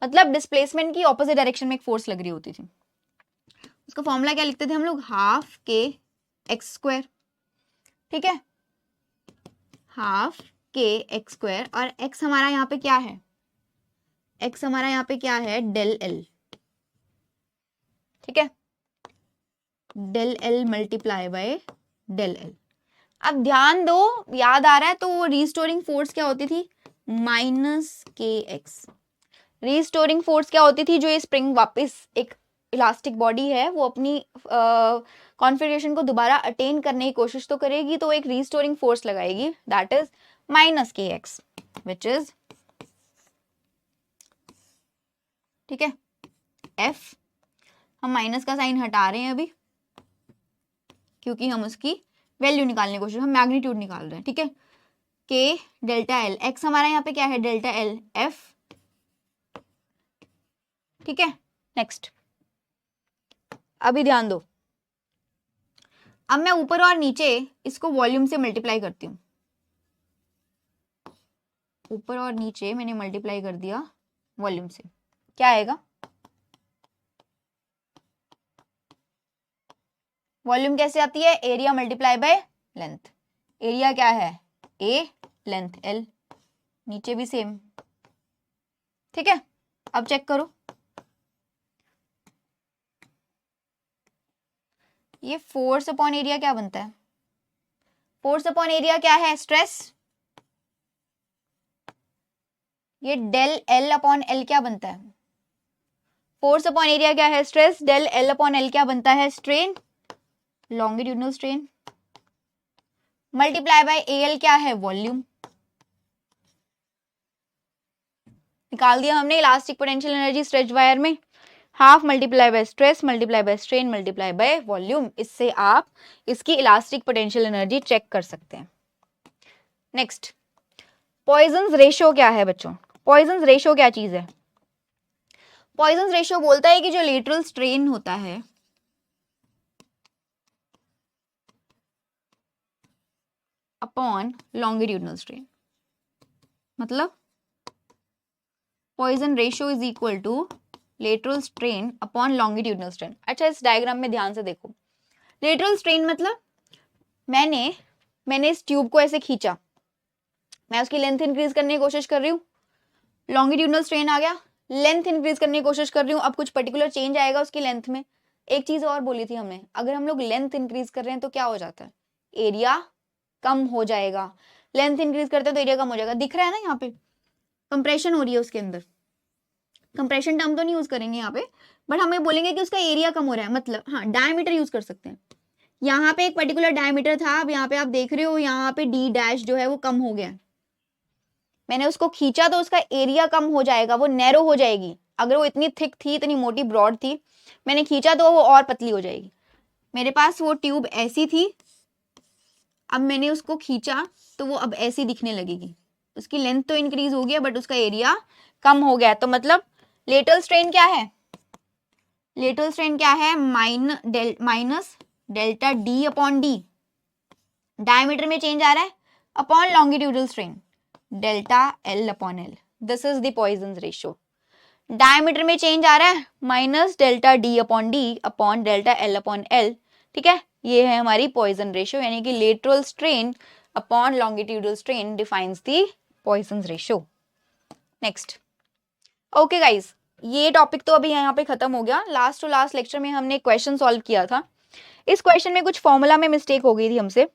मतलब डिस्प्लेसमेंट की ऑपोजिट डायरेक्शन में एक फोर्स लग रही होती थी। उसका फॉर्मूला क्या लिखते थे हम लोग? हाफ के एक्स स्क्वायर, ठीक है, हाफ के एक्स स्क्वायर, और एक्स हमारा यहाँ पे क्या है? एक्स हमारा यहाँ पे क्या है? डेल एल, ठीक है, del L multiply by del L. अब ध्यान दो, याद आ रहा है? तो वो रीस्टोरिंग फोर्स क्या होती थी? माइनस के एक्स। रीस्टोरिंग फोर्स क्या होती थी? जो ये स्प्रिंग वापस, एक इलास्टिक बॉडी है, वो अपनी कॉन्फिगरेशन को दोबारा अटेन करने की कोशिश तो करेगी, तो एक रीस्टोरिंग फोर्स लगाएगी, दैट इज माइनस के एक्स, विच इज, ठीक है, एफ। हम माइनस का साइन हटा रहे हैं अभी, क्योंकि हम उसकी वैल्यू निकालने की कोशिश, हम मैग्नीट्यूड निकाल रहे हैं, ठीक है। के डेल्टा एल, एक्स हमारा यहाँ पे क्या है? डेल्टा एल, एफ, ठीक है। नेक्स्ट, अभी ध्यान दो, अब मैं ऊपर और नीचे इसको वॉल्यूम से मल्टीप्लाई करती हूँ। ऊपर और नीचे मैंने मल्टीप्लाई कर दिया वॉल्यूम से, क्या आएगा? वॉल्यूम कैसे आती है? Area multiply by length. Area क्या है? ए, लेंथ एल, नीचे भी सेम, ठीक है। अब चेक करो, ये फोर्स अपॉन एरिया क्या बनता है? फोर्स अपॉन एरिया क्या है? स्ट्रेस। ये डेल एल अपॉन एल क्या बनता है? फोर्स अपॉन एरिया क्या है? Stress. Del l upon l क्या बनता है? Strain, longitudinal strain, multiply by l क्या है? वॉल्यूम। निकाल दिया हमने elastic potential energy stretch wire में, half multiply by stress multiply by strain multiply by volume. इससे आप इसकी इलास्टिक पोटेंशियल एनर्जी चेक कर सकते हैं। नेक्स्ट, पॉइजन्स रेशियो क्या है बच्चों? पॉइजन्स रेशियो क्या चीज है? पॉइजन्स रेशियो बोलता है कि जो लेटरल स्ट्रेन होता है अपॉन लॉन्गिट्यूडनल स्ट्रेन, मतलब Poisson ratio is equal to lateral strain upon longitudinal strain. अच्छा, इस डायग्राम में ध्यान से देखो, लेटरल स्ट्रेन मतलब मैंने इस ट्यूब को ऐसे खींचा, मैं उसकी लेंथ इंक्रीज करने की कोशिश कर रही हूँ, लॉन्गिट्यूडनल स्ट्रेन आ गया, लेंथ इंक्रीज करने की कोशिश कर रही हूँ, अब कुछ पर्टिकुलर चेंज आएगा उसकी लेंथ में। एक चीज और बोली थी हमने, अगर हम लोग लेंथ इंक्रीज कर रहे हैं तो क्या हो जाता है? एरिया कम हो जाएगा। लेंथ इंक्रीज करते हैं तो एरिया कम हो जाएगा। दिख रहा है ना, यहाँ पे कंप्रेशन हो रही है उसके अंदर। कंप्रेशन टर्म तो नहीं यूज करेंगे यहाँ पे, बट हमें बोलेंगे कि उसका एरिया कम हो रहा है, मतलब हाँ डायमीटर यूज कर सकते हैं। यहाँ पे एक पर्टिकुलर डायमीटर था, अब यहाँ पे आप देख रहे हो यहाँ पे डी डैश जो है वो कम हो गया, मैंने उसको खींचा तो उसका एरिया कम हो जाएगा, वो नैरो हो जाएगी। अगर वो इतनी थिक थी, इतनी मोटी ब्रॉड थी, मैंने खींचा तो वो और पतली हो जाएगी। मेरे पास वो ट्यूब ऐसी थी, अब मैंने उसको खींचा तो वो अब ऐसी दिखने लगेगी, उसकी लेंथ तो इंक्रीज हो गया बट उसका एरिया कम हो गया। तो मतलब लेटरल स्ट्रेन क्या है? लेटरल स्ट्रेन क्या है? Minus delta D upon D, diameter में चेंज आ रहा है, upon longitudinal strain delta L upon L. This is the Poisson's ratio. Diameter में चेंज आ रहा है, minus delta D upon D upon delta L upon L, ठीक है। ये है हमारी पॉइजन रेशियो, यानी कि lateral strain upon longitudinal strain defines the Poisson's ratio. Next, okay guys, ये टॉपिक तो अभी यहाँ पे खत्म हो गया। लास्ट टू लास्ट लेक्चर में हमने क्वेश्चन सॉल्व किया था। इस क्वेश्चन में कुछ फॉर्मूला में मिस्टेक हो गई थी हमसे,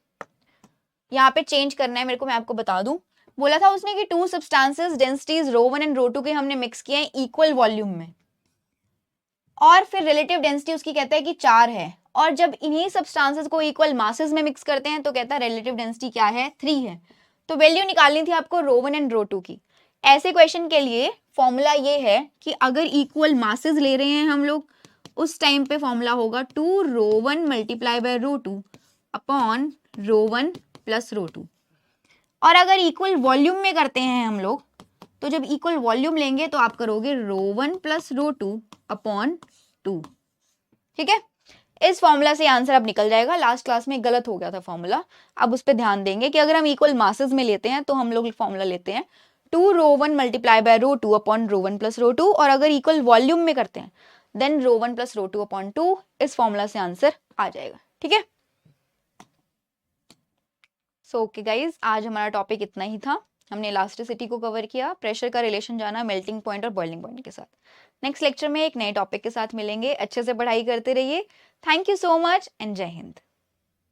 यहाँ पे चेंज करना है मेरे को, मैं आपको बता दूं। बोला था उसने कि टू सब्सटेंसेस डेंसिटीज ρ1 एंड ρ2 के हमने मिक्स किए हैं इक्वल वॉल्यूम में, और फिर रिलेटिव डेंसिटी उसकी कहता है कि 4 है, और जब इन्हीं सब्सटेंसेस को इक्वल मासेस में मिक्स करते हैं तो कहता है रिलेटिव डेंसिटी क्या है? 3 है। तो वैल्यू निकालनी थी आपको ρ1 एंड ρ2 की। ऐसे क्वेश्चन के लिए फॉर्मूला ये है कि अगर इक्वल मासेस ले रहे हैं हम लोग उस टाइम पे फॉर्मूला होगा 2ρ1 मल्टीप्लाई बाय ρ2 अपॉन ρ1 प्लस ρ2। और अगर इक्वल वॉल्यूम में करते हैं हम लोग, तो जब इक्वल वॉल्यूम लेंगे तो आप करोगे ρ1 प्लस ρ2 अपॉन 2। ठीक है, इस फॉर्मूला से आंसर अब निकल जाएगा। लास्ट क्लास में गलत हो गया था फॉर्मूला, अब उस पर ध्यान देंगे कि अगर हम इक्वल मासेस में लेते हैं तो हम लोग फॉर्मूला लेते हैं 2ρ1 मल्टीप्लाई बाय ρ2 अपॉन ρ1 प्लस ρ2, और अगर इक्वल वॉल्यूम में करते हैं देन ρ1 प्लस ρ2 अपॉन 2। इस फॉर्मूला से आंसर आ जाएगा। ठीक है, सो ओके गाइज, आज हमारा टॉपिक इतना ही था। हमने इलास्टिसिटी को कवर किया, प्रेशर का रिलेशन जाना मेल्टिंग पॉइंट और बॉइलिंग पॉइंट के साथ। नेक्स्ट लेक्चर में एक नए टॉपिक के साथ मिलेंगे। अच्छे से पढ़ाई करते रहिए। Thank you so much and जय हिंद।